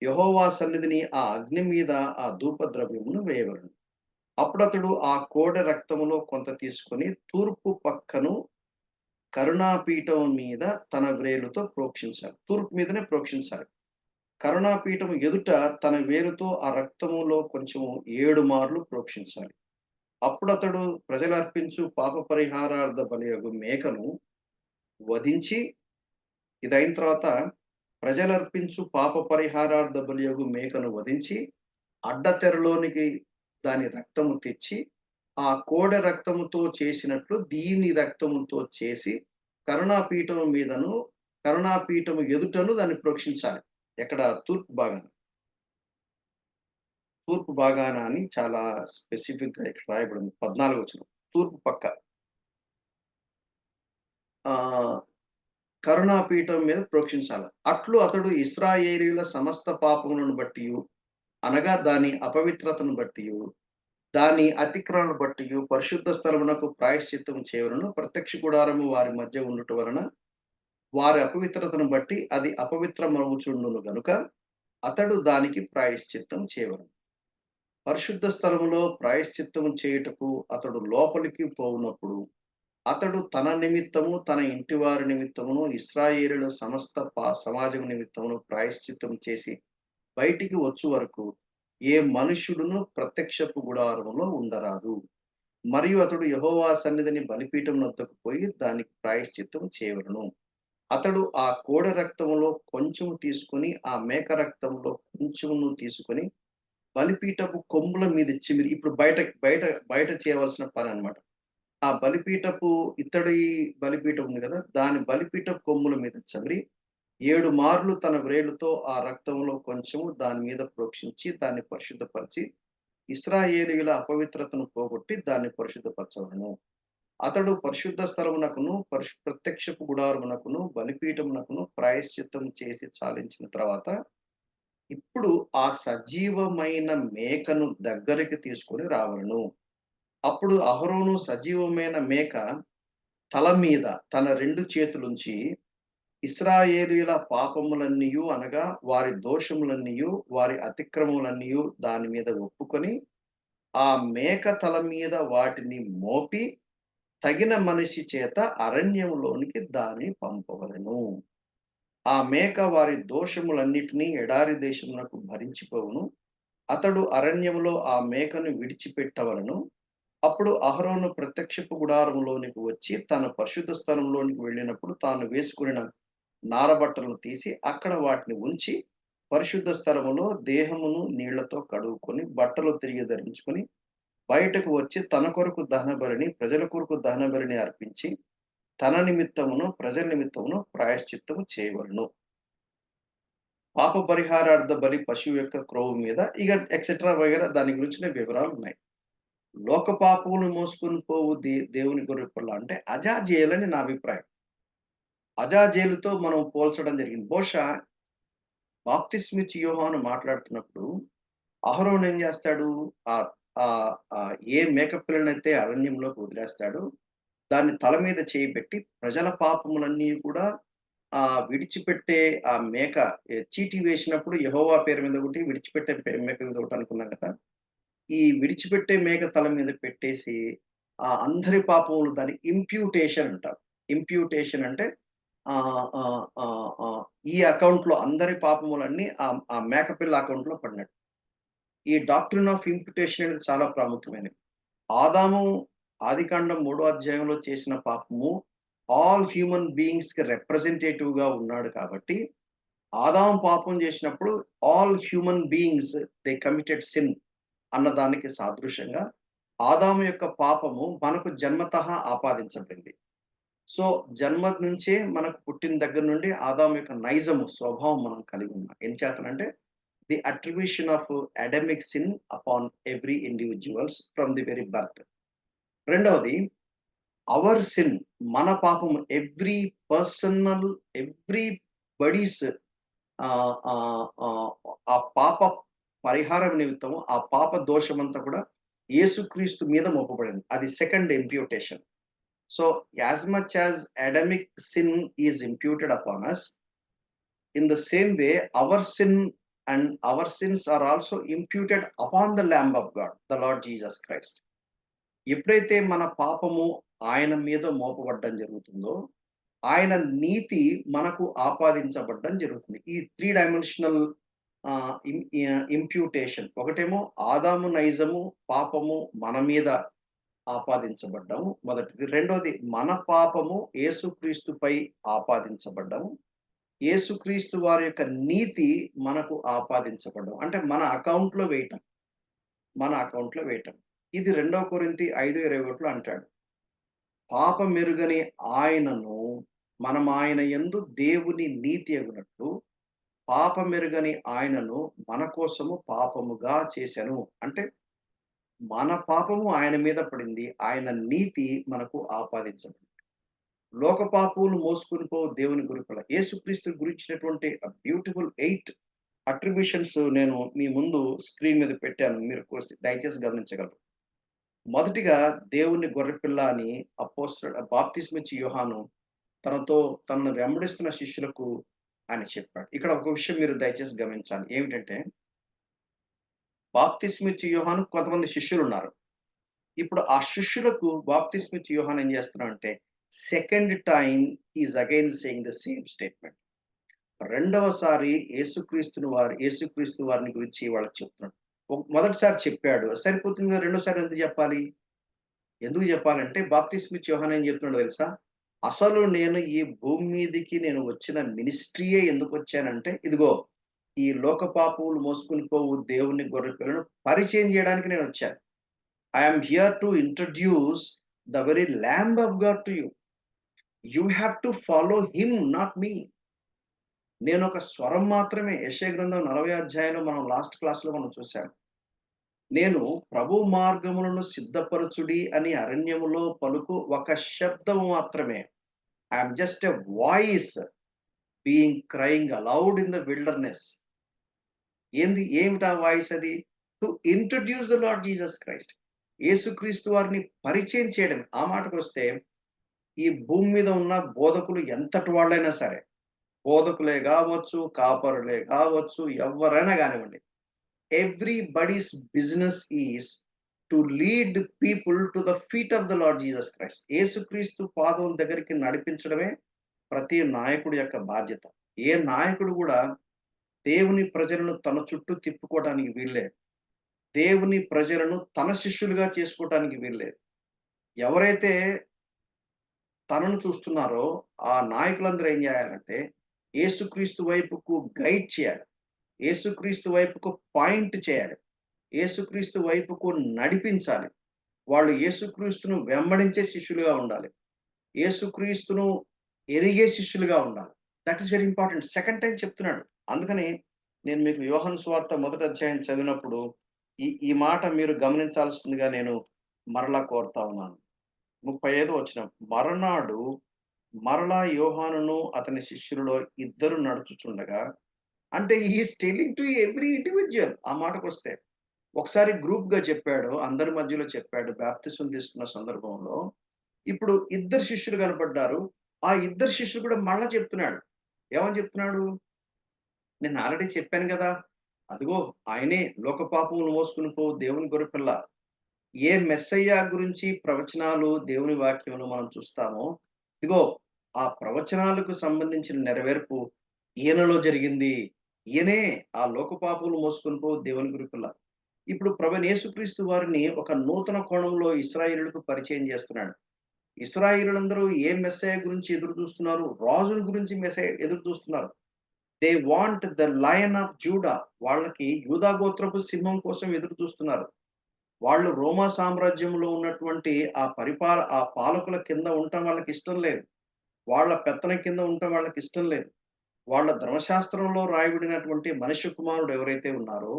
యెహోవా సన్నిధిని ఆ అగ్ని మీద ఆ ధూప ద్రవ్యమును వేయవలెను. అప్పుడతడు ఆ కోడె రక్తములో కొంత తీసుకొని తూర్పు పక్కను కరుణాపీఠం మీద తన వ్రేలుతో ప్రోక్షించాలి. తూర్పు మీదనే ప్రోక్షించాలి. కరుణాపీఠం ఎదుట తన వేలుతో ఆ రక్తములో కొంచెం 7 మార్లు ప్రోక్షించాలి. అప్పుడతడు ప్రజలర్పించు పాప పరిహారార్థ బలియగు మేకను వధించి ఇదయిన తర్వాత ప్రజలర్పించు పాప పరిహారార్థ బలియగు మేకను వధించి అడ్డతెరలోనికి దాని రక్తము తెచ్చి, ఆ కోడె రక్తముతో చేసినట్లు దీని రక్తముతో చేసి కరుణాపీఠము మీదను, కరుణాపీఠము ఎదుటను దాన్ని ప్రోక్షించాలి. ఎక్కడ? తూర్పు భాగాన. తూర్పు భాగాన అని చాలా స్పెసిఫిక్‌గా ఇక్కడ రాయబడింది. 14 వచనం. తూర్పు పక్క. ఆహ్, కరుణాపీఠం మీద ప్రోక్షించాలి. అట్లు అతడు ఇశ్రాయేలీయుల సమస్త పాపములను బట్టియు, అనగా దాని అపవిత్రతను బట్టియు, దాని అతిక్రమణను బట్టియు పరిశుద్ధ స్థలమునకు ప్రాయశ్చిత్తము చేయవలెను. ప్రత్యక్ష గుడారము వారి మధ్య ఉండుట వలన వారి అపవిత్రతను బట్టి అది అపవిత్రమగుచుండును గనుక అతడు దానికి ప్రాయశ్చిత్తం చేయవలెను. పరిశుద్ధ స్థలములో ప్రాయశ్చిత్తము చేయుటకు అతడు లోపలికి పోవునప్పుడు అతడు తన నిమిత్తము, తన ఇంటివారి నిమిత్తమును, ఇశ్రాయేలీయుల సమస్త సమాజం నిమిత్తమును ప్రాయశ్చిత్తం చేసి బయటికి వచ్చు వరకు ఏ మనుష్యుడును ప్రత్యక్షపు గుడారములో ఉండరాదు. మరియు అతడు యెహోవా సన్నిధిని బలిపీఠం నొద్దకు పోయి దానికి ప్రాయశ్చిత్తం చేయవలెను. అతడు ఆ కోడె రక్తములో కొంచెము తీసుకొని, ఆ మేక రక్తంలో కొంచెమును తీసుకొని బలిపీఠపు కొమ్ముల మీద చిమిరి ఇప్పుడు బయట బయట బయట చేయవలసిన పననమాట. ఆ బలిపీఠపు ఇత్తడి బలిపీఠం ఉంది గదా! దాని బలిపీఠపు కొమ్ముల మీద చమిరి 7 మార్లు తన వ్రేలుతో ఆ రక్తంలో కొంచెము దాని మీద ప్రోక్షించి దాన్ని పరిశుద్ధపరిచి, ఇశ్రాయేలీయుల అపవిత్రతను పోగొట్టి దాన్ని పరిశుద్ధపరచవలెను. అతడు పరిశుద్ధ స్థలమునకును, ప్రత్యక్షపు గుడారమునకును, బలిపీఠమునకును ప్రాయశ్చిత్తం చేసి చాలించిన తర్వాత, ఇప్పుడు ఆ సజీవమైన మేకను దగ్గరికి తీసుకొని రావలెను. అప్పుడు అహరోను సజీవమైన మేక తల మీద తన 2 చేతులుంచి ఇశ్రాయేలీయుల పాపములన్నీయు అనగా వారి దోషములన్నీయు, వారి అతిక్రమములన్నీయు దాని మీద ఒప్పుకొని, ఆ మేక తల మీద వాటిని మోపి, తగిన మనిషి చేత అరణ్యములోనికి దానిని పంపవలెను. ఆ మేక వారి దోషములన్నిటినీ ఎడారి దేశమునకు భరించిపోవును. అతడు అరణ్యములో ఆ మేకను విడిచిపెట్టవలెను. అప్పుడు అహరోను ప్రత్యక్షపు గుడారములోనికి వచ్చి తన పరిశుద్ధ స్థలంలోనికి వెళ్ళినప్పుడు తాను వేసుకొనిన నారబట్టలను తీసి అక్కడ వాటిని ఉంచి, పరిశుద్ధ స్థలములో దేహమును నీళ్లతో కడుగుకొని, బట్టలు తిరిగి ధరించుకొని, బయటకు వచ్చి తన కొరకు దహనబలిని, ప్రజల కొరకు దహనబలిని అర్పించి, తన నిమిత్తమును, ప్రజల నిమిత్తమును ప్రాయశ్చిత్తము చేయవలెను. పాప పరిహారార్థ బలి పశువు యొక్క క్రొవ్వు మీద ఇక ఎక్సెట్రా వగైరా దాని గురించిన వివరాలున్నాయి. లోక పాపమును మోసుకొని పోవు దేవుని గొర్రెపిల్ల అంటే అజాజేలని నా అభిప్రాయం. అజాజేలుతో మనం పోల్చడం జరిగింది. బహుశా బాప్తిస్మిచ్చి యోహాను మాట్లాడుతున్నప్పుడు అహరోను ఏం చేస్తాడు? ఆహ్, ఏ మేక పిల్లనైతే అరణ్యంలోకి వదిలేస్తాడో దాన్ని తల మీద చేయి పెట్టి ప్రజల పాపములన్నీ కూడా విడిచిపెట్టే ఆ మేక చీటీ వేసినప్పుడు యెహోవా పేరు మీద ఒకటి, విడిచిపెట్టే మేక మీద ఒకటి అనుకున్నాం కదా! ఈ విడిచిపెట్టే మేక తల మీద పెట్టేసి అందరి పాపములు దాన్ని ఇంప్యూటేషన్ అంటారు. ఇంప్యూటేషన్ అంటే ఆహ్, ఆహ్, ఆహ్, ఆహ్, ఈ అకౌంట్‌లో అందరి పాపములన్నీ ఆ మేకపిల్ల అకౌంట్‌లో పడినట్టు. ఈ డాక్ట్రిన్ ఆఫ్ ఇంప్యుటేషన్ అనేది చాలా ప్రాముఖ్యమైనది. ఆదాము ఆదికాండం 3 అధ్యాయంలో చేసిన పాపము ఆల్ హ్యూమన్ బీయింగ్స్‌కి రిప్రజెంటేటివ్‌గా ఉన్నాడు కాబట్టి, ఆదాము పాపం చేసినప్పుడు all human beings they committed sin అన్నదానికి సాదృశ్యంగా ఆదాము యొక్క పాపము మనకు జన్మతః ఆపాదించబడింది. సో, జన్మ నుంచే మనకు పుట్టిన దగ్గర నుండి ఆదాము యొక్క నైజము స్వభావం మనం కలిగి ఉన్నాం. ఎంచేతనంటే the attribution of Adamic sin upon every individuals from the very birth. రెండవది అవర్ సిన్ మన పాపము ఎవ్రీ పర్సనల్ ఎవ్రీ బడీస్ ఆహ్, ఆహ్, ఆహ్, ఆ పాప పరిహారం నిమిత్తం ఆ పాప దోషమంతా కూడా యేసుక్రీస్తు మీద మోపబడింది. అది second imputation. So, as much as Adamic sin is imputed upon us, in the same way our sin and our sins are also imputed upon the lamb of God, the Lord Jesus Christ. ఎప్పుడైతే మన పాపము ఆయన మీద మోపబడ్డం జరుగుతుందో, ఆయన నీతి మనకు ఆపాదించబడ్డం జరుగుతుంది. ఈ 3 డైమెన్షనల్ ఇంప్యూటేషన్. ఒకటేమో ఆదాము నైజము, పాపము మన మీద ఆపాదించబడ్డం మొదటిది. రెండోది మన పాపము యేసుక్రీస్తుపై ఆపాదించబడ్డం. యేసుక్రీస్తు వారి యొక్క నీతి మనకు ఆపాదించబడ్డం. అంటే మన అకౌంట్‌లో వేయటం. ఇది 2 కొరింథీ 5:21లో అంటాడు. పాపమెరుగని ఆయనను మనం ఆయన యందు దేవుని నీతి అగునట్లు పాపమెరుగని ఆయనను మన కోసము పాపముగా చేసెను. అంటే మన పాపము ఆయన మీద పడింది. ఆయన నీతి మనకు ఆపాదించబడింది. లోక పాపములు మోసుకొని పోవు దేవుని గొర్రెపిల్ల. యేసుక్రీస్తు గురించినటువంటి బ్యూటిఫుల్ 8 అట్రిబ్యూషన్స్ నేను మీ ముందు స్క్రీన్ మీద పెట్టాను. మీరు దయచేసి గమనించగలరు. మొదటిగా దేవుని గొర్రెపిల్ల అని బాప్తిస్మిచ్చి యోహాను తనతో తనను వెంబడిస్తున్న శిష్యులకు ఆయన చెప్పాడు. ఇక్కడ ఒక విషయం మీరు దయచేసి గమనించాలి. ఏమిటంటే బాప్తిస్మిచ్చి యోహానుకు కొంతమంది శిష్యులున్నారు. ఇప్పుడు ఆ శిష్యులకు బాప్తిస్మిచ్చి యోహాను ఏం చేస్తున్నాడంటే second time he is again saying the same statement. రెండవసారి యేసుక్రీస్తు వారిని గురించి వాళ్ళకి చెప్తున్నాడు. మొదటిసారి చెప్పాడు. సరిపోతుంది కదా! రెండోసారి ఎందుకు చెప్పాలి? ఎందుకు చెప్పాలంటే బాప్తిస్మిచ్చి యోహాను ఏం చెప్తున్నాడో తెలుసా? అసలు నేను ఈ భూమి మీదికి నేను వచ్చిన మినిస్ట్రీయే ఎందుకొచ్చానంటే, ఇదిగో ఈ లోక పాపములు మోసుకొని పోవు దేవుని గొర్రెపిల్లను పరిచయం చేయడానికి నేనొచ్చాను. I am here to introduce the very lamb of God to you. You have to follow him not me. నేనొక స్వరం మాత్రమే. యెషయా గ్రంథం 40 అధ్యాయంలో మనం లాస్ట్ క్లాస్‌లో మనం చూసాం. నేను ప్రభు మార్గములను సిద్ధపరచుడి అని అరణ్యములో పలుకు ఒక శబ్దము మాత్రమే. I am just a voice being crying allowed in the wilderness. ఏమిటా వాయిస్ అది? To introduce the Lord Jesus Christ. యేసుక్రీస్తు వారిని పరిచయం చేయడం. ఆ మాటకొస్తే ఈ భూమి మీద ఉన్న బోధకులు ఎంతటి వాళ్ళైనా సరే, బోధకులే గావచ్చు, కాపరులే గావచ్చు, ఎవ్వరైనా గానివ్వండి. Everybody's business is to lead people to the feet of the Lord Jesus Christ. యేసుక్రీస్తు పాదం దగ్గరికి నడిపించడమే ప్రతి నాయకుడి యొక్క బాధ్యత. ఏ నాయకుడు గూడా దేవుని ప్రజలను తన చుట్టూ తిప్పుకోవడానికి వీల్లేదు. దేవుని ప్రజలను తన శిష్యులుగా చేసుకోవటానికి వీల్లేదు. ఎవరైతే తనను చూస్తున్నారో ఆ నాయకులందరూ ఏం జేయాలంటే యేసుక్రీస్తు వైపుకు గైడ్ చేయాలి. యేసుక్రీస్తు వైపుకు పాయింట్ చేయాలి. యేసుక్రీస్తు వైపుకు నడిపించాలి. వాళ్ళు యేసుక్రీస్తును వెంబడించే శిష్యులుగా ఉండాలి. యేసుక్రీస్తును ఎరిగే శిష్యులుగా ఉండాలి. That is very important. Second time చెప్తున్నాడు. అందుకని నేను మీకు యోహాను సువార్త మొదటి అధ్యాయం చదివినప్పుడు ఈ ఈ మాట మీరు గమనించాల్సిందిగా నేను మరలా కోరుతా ఉన్నాను. 35 వచనం. మరునాడు మరలా యోహానును అతని శిష్యులలో ఇద్దరు నడుచుచుండగా, అంటే he is telling to every individual ఆ మాటకొస్తే. ఒకసారి గ్రూప్‌గా చెప్పాడు. అందరి మధ్యలో చెప్పాడు బాప్తిసం తీసుకున్న సందర్భంలో. ఇప్పుడు ఇద్దరు శిష్యులు కనపడ్డారు. ఆ ఇద్దరు శిష్యులు కూడా మళ్ళా చెప్తున్నాడు. ఏమని చెప్తున్నాడు? నేను ఆల్రెడీ చెప్పాను గదా! అదిగో ఆయనే లోక పాపములు మోసుకొని పోవు దేవుని గొర్రెపిల్ల. ఏ మెస్సయ్య గురించి ప్రవచనాలు దేవుని వాక్యంలో మనం చూస్తామో, ఇదిగో ఆ ప్రవచనాలకు సంబంధించిన నెరవేర్పు ఈయనలో జరిగింది. ఈయనే ఆ లోక పాపములు మోసుకొని పోవు దేవుని గొర్రెపిల్ల. ఇప్పుడు ప్రభువైన యేసుక్రీస్తు వారిని ఒక నూతన కోణంలో ఇశ్రాయేలీయులకు పరిచయం చేస్తున్నాడు. ఇశ్రాయేలీయులందరూ ఏ మెస్సయ్య గురించి ఎదురు చూస్తున్నారు? రాజుల గురించి ఎదురు చూస్తున్నారు. They want the lion of JUDA. వాళ్ళకి యూదా గోత్రపు సింహం కోసం ఎదురు చూస్తున్నారు. వాళ్ళు రోమా సామ్రాజ్యంలో ఉన్నటువంటి ఆ పాలకుల కింద ఉండటం వాళ్ళకిష్టం లేదు. వాళ్ళ పెత్తనం కింద ఉండటం వాళ్ళకిష్టం లేదు. వాళ్ళ ధర్మశాస్త్రంలో రాయబడినటువంటి మనుష్య కుమారుడు ఎవరైతే ఉన్నారో,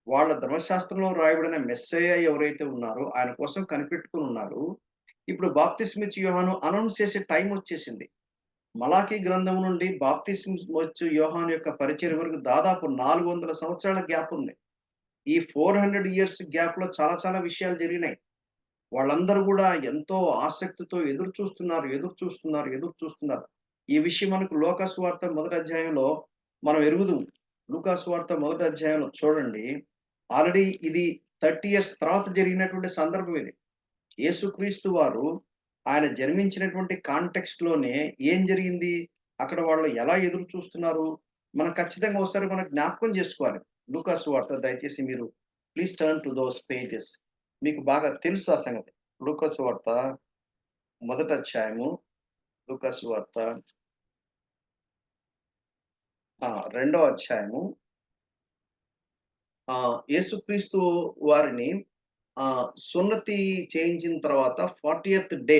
వాళ్ళ ధర్మశాస్త్రంలో రాయబడిన మెస్సయ్య ఎవరైతే ఉన్నారో, ఆయన కోసం కనిపెట్టుకొని ఉన్నారు. ఇప్పుడు బాప్తిస్మిచ్చి యోహాను అనౌన్స్ చేసే టైం వచ్చేసింది. మలాకీ గ్రంథం నుండి బాప్తిస్మొచ్చు యోహాను యొక్క పరిచర్య వరకు దాదాపు 400 సంవత్సరాల గ్యాప్ ఉంది. ఈ 400 ఇయర్స్ గ్యాప్‌లో చాలా చాలా విషయాలు జరిగినాయి. వాళ్ళందరూ గూడా ఎంతో ఆసక్తితో ఎదురు చూస్తున్నారు, ఎదురు చూస్తున్నారు, ఎదురు చూస్తున్నారు. ఈ విషయం మనకు లూకా సువార్త మొదటి అధ్యాయంలో మనం ఎరుగుదుము. లూకా సువార్త మొదటి అధ్యాయంలో చూడండి. ఆల్రెడీ ఇది 30 ఇయర్స్ తర్వాత జరిగినటువంటి సందర్భం ఇది. యేసుక్రీస్తు వారు ఆయన జన్మించినటువంటి కాంటెక్స్ట్‌లోనే ఏం జరిగింది? అక్కడ వాళ్ళు ఎలా ఎదురు చూస్తున్నారు? మనం ఖచ్చితంగా ఒకసారి మనం జ్ఞాపకం చేసుకోవాలి. లూకా సువార్త దయచేసి మీరు please turn to those pages. మీకు బాగా తెలుసు ఆ సంగతి. లూకా సువార్త మొదటి అధ్యాయము, లూకా సువార్త రెండో అధ్యాయము. యేసుక్రీస్తు వారిని సున్నతి చేయించిన తర్వాత 40థ్ డే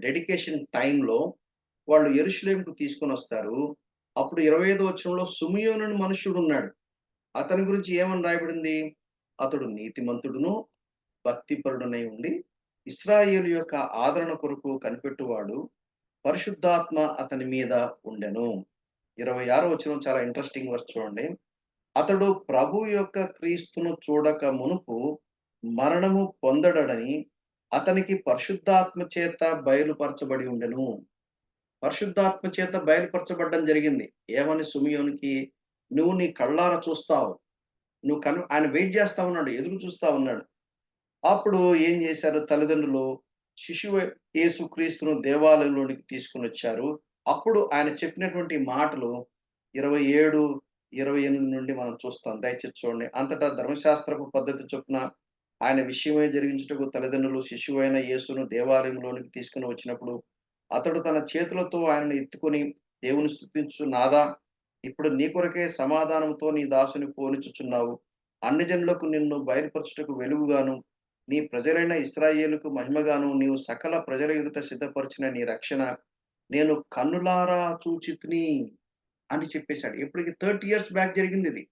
డెడికేషన్ టైమ్‌లో వాళ్ళు యెరూషలేముకు తీసుకొనొస్తారు. అప్పుడు 25 వచనంలో సిమియోను అని మనుష్యుడున్నాడు. అతని గురించి ఏమని రాయబడింది? అతడు నీతిమంతుడును, భక్తిపరుడునై ఉండి, ఇశ్రాయేలు యొక్క ఆదరణ కొరకు కనిపెట్టువాడు. పరిశుద్ధాత్మ అతని మీద ఉండెను. 26 వచనం చాలా ఇంట్రెస్టింగ్ వర్స్ చూడండి. అతడు ప్రభువు యొక్క క్రీస్తును చూడక మునుపు మరణము పొందడని అతనికి పరిశుద్ధాత్మ చేత బయలుపరచబడి ఉండెను. పరిశుద్ధాత్మ చేత బయలుపరచబడ్డం జరిగింది. ఏమని సిమియోనుకి? నువ్వు నీ కళ్ళారా చూస్తావు. ఆయన వెయిట్ చేస్తా ఉన్నాడు. ఎదురు చూస్తా ఉన్నాడు. అప్పుడు ఏం చేశారు తల్లిదండ్రులు? శిశువు యేసుక్రీస్తును దేవాలయంలోనికి తీసుకొనొచ్చారు. అప్పుడు ఆయన చెప్పినటువంటి మాటలు 27, 28 నుండి మనం చూస్తాం. దయచేసి చూడండి. అంతటా ధర్మశాస్త్రపు పద్ధతి చొప్పున ఆయన విషయమై జరిగించుటకు తల్లిదండ్రులు శిశువైన యేసును దేవాలయంలోనికి తీసుకొని వచ్చినప్పుడు, అతడు తన చేతులతో ఆయనను ఎత్తుకొని దేవుని స్తుతించుచు, నాదా, ఇప్పుడు నీ కొరకే సమాధానంతో నీ దాసుని పోనిచుచున్నావు. అన్ని జనులకు నిన్ను బయలుపరచుటకు వెలుగుగాను, నీ ప్రజలైన ఇశ్రాయేలుకు మహిమగాను, నీవు సకల ప్రజల ఎదుట సిద్ధపరిచిన నీ రక్షణ నేను కన్నులారా చూచితిని అని చెప్పేసాడు. ఇప్పటికి 30 ఇయర్స్ బ్యాక్ జరిగిందిది.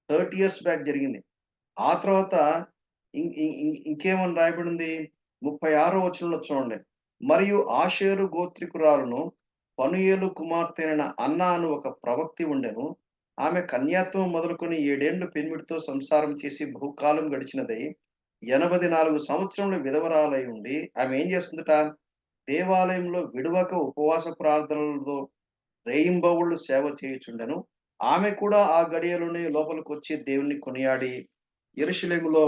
30 ఇయర్స్ బ్యాక్ జరిగింది. ఆ తర్వాత ఇం ఇం ఇం ఇంకేమని రాయబడింది? 36 వచనంలో చూడండి. మరియు ఆషేరు గోత్రికురాలును, పనూయేలు కుమార్తె అయిన అన్నా అను ఒక ప్రవక్తి ఉండెను. ఆమె కన్యాత్వం మొదలుకొని 7 ఏండ్లు పెనిమిటితో సంసారం చేసి బహుకాలం గడిచినదై 84 సంవత్సరములు విధవరాలై ఉండి, ఆమె ఏం చేస్తుందట? దేవాలయంలో విడువక ఉపవాస ప్రార్థనలతో రేయింబవళ్ళు సేవ చేయుచుండెను. ఆమె కూడా ఆ గడియలోనే లోపలికొచ్చి దేవుణ్ణి కొనియాడి యెరూషలేములో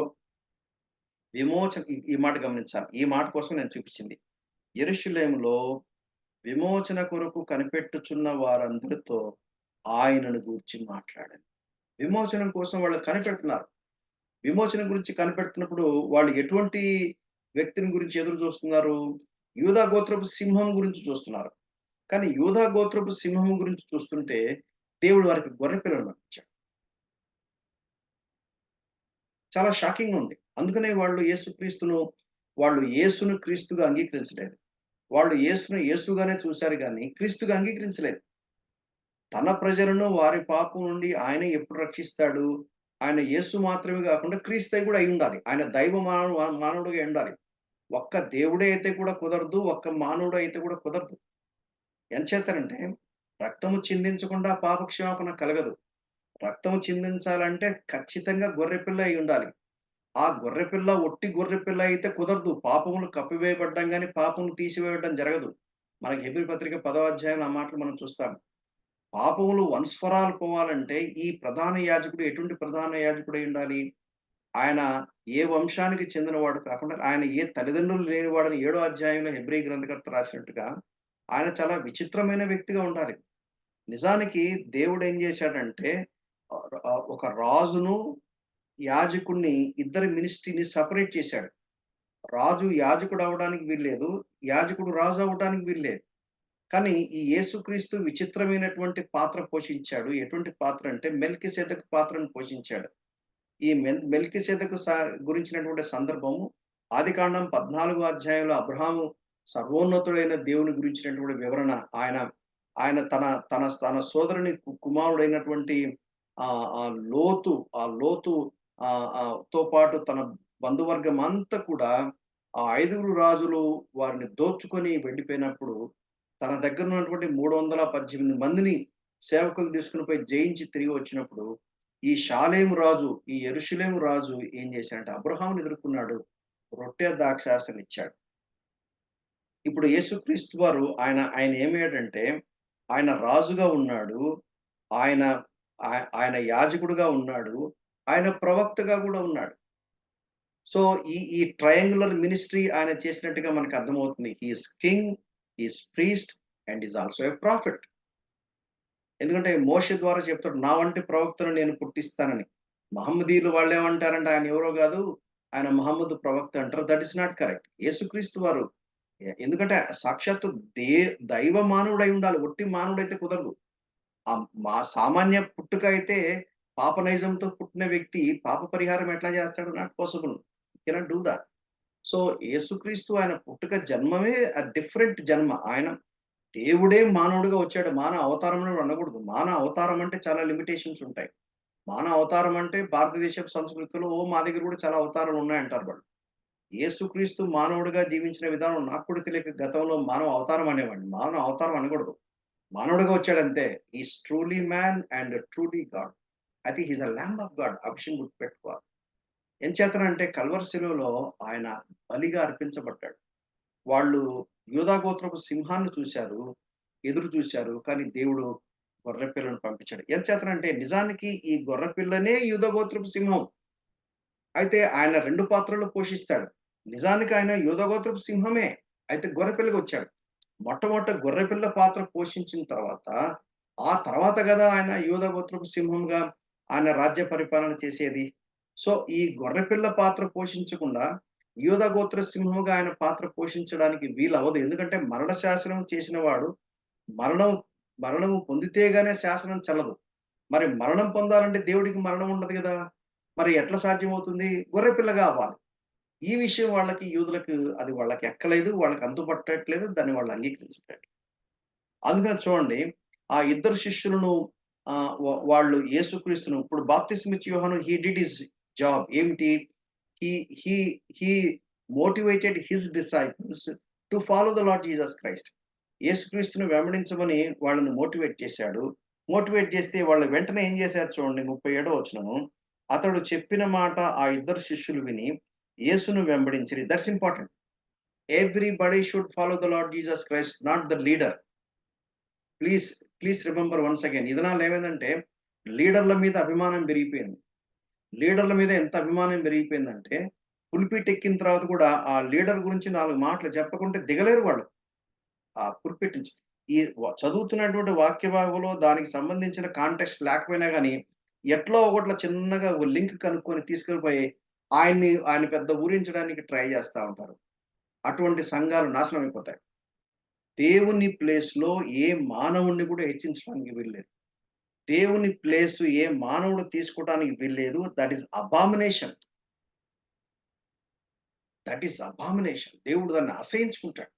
ఈ మాట గమనించాలి. ఈ మాట కోసం నేను చూపించింది. యెరూషలేములో విమోచన కొరకు కనిపెట్టుచున్న వారందరితో ఆయనను గూర్చి మాట్లాడాను. విమోచనం కోసం వాళ్ళు కనిపెడుతున్నారు. విమోచన గురించి కనిపెడుతున్నప్పుడు వాళ్ళు ఎటువంటి వ్యక్తిని గురించి ఎదురు చూస్తున్నారు? యూదా గోత్రపు సింహం గురించి చూస్తున్నారు. కానీ యూదా గోత్రపు సింహం గురించి చూస్తుంటే దేవుడు వారికి గొర్రె పిల్లను పంపించాడు. చాలా షాకింగ్‌గా ఉంది. అందుకనే వాళ్ళు యేసును క్రీస్తుగా అంగీకరించలేదు. వాళ్ళు యేసును యేసుగానే చూసారు గానీ, క్రీస్తుగా అంగీకరించలేదు. తన ప్రజలను వారి పాపం నుండి ఆయనే ఎప్పుడు రక్షిస్తాడు? ఆయన యేసు మాత్రమే గాకుండా క్రీస్తయి గూడా అయ్యుండాలి. ఆయన దైవ మానవుడుగా అయ్యుండాలి. ఒక్క దేవుడే అయితే కూడా కుదరదు. ఒక్క మానవుడు అయితే కూడా కుదరదు. ఎంచేతనంటే రక్తము చిందించకుండా పాప క్షమాపణ కలగదు. రక్తము చిందించాలంటే ఖచ్చితంగా గొర్రెపిల్ల అయ్యుండాలి. ఆ గొర్రెపిల్ల ఒట్టి గొర్రెపిల్ల అయితే కుదరదు. పాపములు కప్పివేయబడ్డం గాని, పాపములు తీసివేయడం జరగదు. మనకి హెబ్రీ పత్రిక 10వ అధ్యాయంలో ఆ మాటలు మనం చూస్తాం. పాపములు వన్స్ ఫర్ ఆల్ పోవాలంటే ఈ ప్రధాన యాజకుడు ఎటువంటి ప్రధాన యాజకుడై ఉండాలి? ఆయన ఏ వంశానికి చెందినవాడు కాకుండా, ఆయన ఏ తల్లిదండ్రులు లేనివాడని 7వ అధ్యాయంలో హెబ్రీ గ్రంథకర్త రాసినట్టుగా, ఆయన చాలా విచిత్రమైన వ్యక్తిగా ఉండాలి. నిజానికి దేవుడేం జేశాడంటే ఒక రాజును, యాజకుడిని ఇద్దరి మినిస్ట్రీని సెపరేట్ చేశాడు. రాజు యాజకుడవ్వడానికి వీల్లేదు. యాజకుడు రాజు అవ్వడానికి వీల్లేదు. కానీ ఈ యేసుక్రీస్తు విచిత్రమైనటువంటి పాత్ర పోషించాడు. ఎటువంటి పాత్ర అంటే మెల్కీసెదెకు పాత్రను పోషించాడు. ఈ మెల్కీసెదెకు గురించినటువంటి సందర్భము ఆదికాండం 14వ అధ్యాయంలో అబ్రహాము సర్వోన్నతుడైన దేవుని గురించినటువంటి వివరణ. ఆయన ఆయన తన తన తన సోదరుని కుమారుడైనటువంటి లోతు లోతు తో పాటు తన బంధువర్గం అంతా కూడా ఆ 5గురు రాజులు వారిని దోచుకొని వెళ్ళిపోయినప్పుడు, తన దగ్గర ఉన్నటువంటి 318 మందిని సేవకులు తీసుకొని పోయి జయించి తిరిగి వచ్చినప్పుడు, ఈ షాలేము రాజు, ఈ యెరూషలేము రాజు ఏం చేశాడంటే అబ్రహాముని ఎదుర్కొన్నాడు. రొట్టె ద్రాక్షారసం ఇచ్చాడు. ఇప్పుడు యేసుక్రీస్తు వారు ఆయన ఏమయ్యాడంటే, ఆయన రాజుగా ఉన్నాడు. ఆయన ఆయన యాజకుడుగా ఉన్నాడు. ఆయన ప్రవక్తగా గూడా ఉన్నాడు. సో, ఈ ట్రయాంగులర్ మినిస్ట్రీ ఆయన చేసినట్టుగా మనకు అర్థమవుతుంది. He is king, he is priest and is also a prophet. ఎందుకంటే మోషే ద్వారా చెప్తాడు, నా వంటి ప్రవక్తను నేను పుట్టిస్తానని. మహమ్మదీయులు వాళ్ళేమంటారంటే ఆయన ఎవరో గాదు, ఆయన మహమ్మద్ ప్రవక్త అంటారు. That is not correct. యేసుక్రీస్తు వారు ఎందుకంటే సాక్షాత్తు దైవ మానవుడై ఉండాలి. ఒట్టి మానవుడైతే కుదరదు. మా సామాన్య పుట్టుక అయితే పాప నైజంతో పుట్టిన వ్యక్తి పాప పరిహారం ఎట్లా చేస్తాడు? Not possible. Cannot do that. So, యేసుక్రీస్తు ఆయన పుట్టుక జన్మమే డిఫరెంట్ జన్మ. ఆయన దేవుడే మానవుడిగా వచ్చాడు. మానవ అవతారం అని అనకూడదు. మానవ అవతారం అంటే చాలా లిమిటేషన్స్ ఉంటాయి. మానవ అవతారం అంటే భారతదేశపు సంస్కృతిలో మా దగ్గర కూడా చాలా అవతారాలు ఉన్నాయంటారు వాళ్ళు. యేసుక్రీస్తు మానవుడిగా జీవించిన విధానం నాకు కూడా తెలియక గతంలో మానవ అవతారం అనేవాడిని. మానవ అవతారం అనకూడదు. మానవుడిగా వచ్చాడంతే. Is truly man and truly God. అయితే he is a lamb of God. ఆ విషయం గుర్తుపెట్టుకోవాలి. ఎంచేతనంటే కల్వరి శిలువలో ఆయన బలిగా అర్పించబడ్డాడు. వాళ్ళు యూదా గోత్రపు సింహాన్ని చూశారు, ఎదురు చూశారు. కానీ దేవుడు గొర్రెపిల్లను పంపించాడు. ఎంచేతనంటే నిజానికి ఈ గొర్రెపిల్లనే యూదా గోత్రపు సింహం. అయితే ఆయన 2 పాత్రలు పోషిస్తాడు. నిజానికి ఆయన యూదా గోత్రపు సింహమే. అయితే గొర్రెపిల్లగా వచ్చాడు. మొట్టమొదట గొర్రెపిల్ల పాత్ర పోషించిన తర్వాత, ఆ తర్వాత గదా ఆయన యూదా గోత్రపు సింహంగా ఆయన రాజ్య పరిపాలన చేసేది. సో, ఈ గొర్రెపిల్ల పాత్ర పోషించకుండా, యూదా గోత్ర సింహముగా ఆయన పాత్ర పోషించడానికి వీలవ్వదు. ఎందుకంటే మరణ శాసనం చేసిన వాడు మరణం మరణము పొందితే గాని శాసనం చెల్లదు. మరి మరణం పొందాలంటే దేవుడికి మరణం ఉండదు గదా! మరి ఎట్లా సాధ్యమవుతుంది? గొర్రెపిల్లగా అవ్వాలి. ఈ విషయం యూదులకు అది వాళ్ళకి ఎక్కలేదు. వాళ్ళకి అంతుపట్టట్లేదు. దాన్ని వాళ్ళు అంగీకరించట్లేదు. అందుకని చూడండి, ఆ ఇద్దరు శిష్యులను వాళ్ళు యేసుక్రీస్తును ఇప్పుడు బాప్తిస్మిచ్చి యోహాను హి డిడ్ హిస్ జాబ్. ఏమిటి? He he he motivated his disciples to follow the Lord Jesus Christ. యేసుక్రీస్తుని వెంబడించమని వాళ్ళని మోటివేట్ చేశాడు. మోటివేట్ చేస్తే వాళ్ళు వెంటనే ఏం చేశారు చూడండి 37వ వచనము. అతడు చెప్పిన మాట ఆ ఇద్దరు శిష్యులు విని యేసును వెంబడించిరి. That's important. Everybody should follow the Lord Jesus Christ, not the leader. Please, please remember once again. ఈ దినాల్లో ఏమైందంటే లీడర్‌ల మీద అభిమానం పెరిగిపోయింది. లీడర్‌ల మీద ఎంత అభిమానం పెరిగిపోయిందంటే, పుల్పిట్ ఎక్కిన తర్వాత కూడా ఆ లీడర్ గురించి 4 మాటలు చెప్పకుంటే దిగలేరు వాళ్ళు. ఆ పుల్పిట్ నుంచి. ఈ చదువుతున్నటువంటి వాక్య భాగంలో దానికి సంబంధించిన కాంటెక్స్ట్ లేకపోయినా గాని, ఎట్లో ఒకట్ల చిన్నగా ఒక లింక్ కనుక్కొని తీసుకెళ్ళిపోయి ఆయన పెద్ద ఊరించడానికి ట్రై చేస్తా ఉంటారు. అటువంటి సంఘాలు నాశనం అయిపోతాయి. దేవుని ప్లేస్‌లో ఏ మానవుడిని కూడా హెచ్చించడానికి వీల్లేదు. దేవుని ప్లేసు ఏ మానవుడు తీసుకోవడానికి వీల్లేదు. That is abomination. That is abomination. దేవుడు దాన్ని అసహించుకుంటాడు.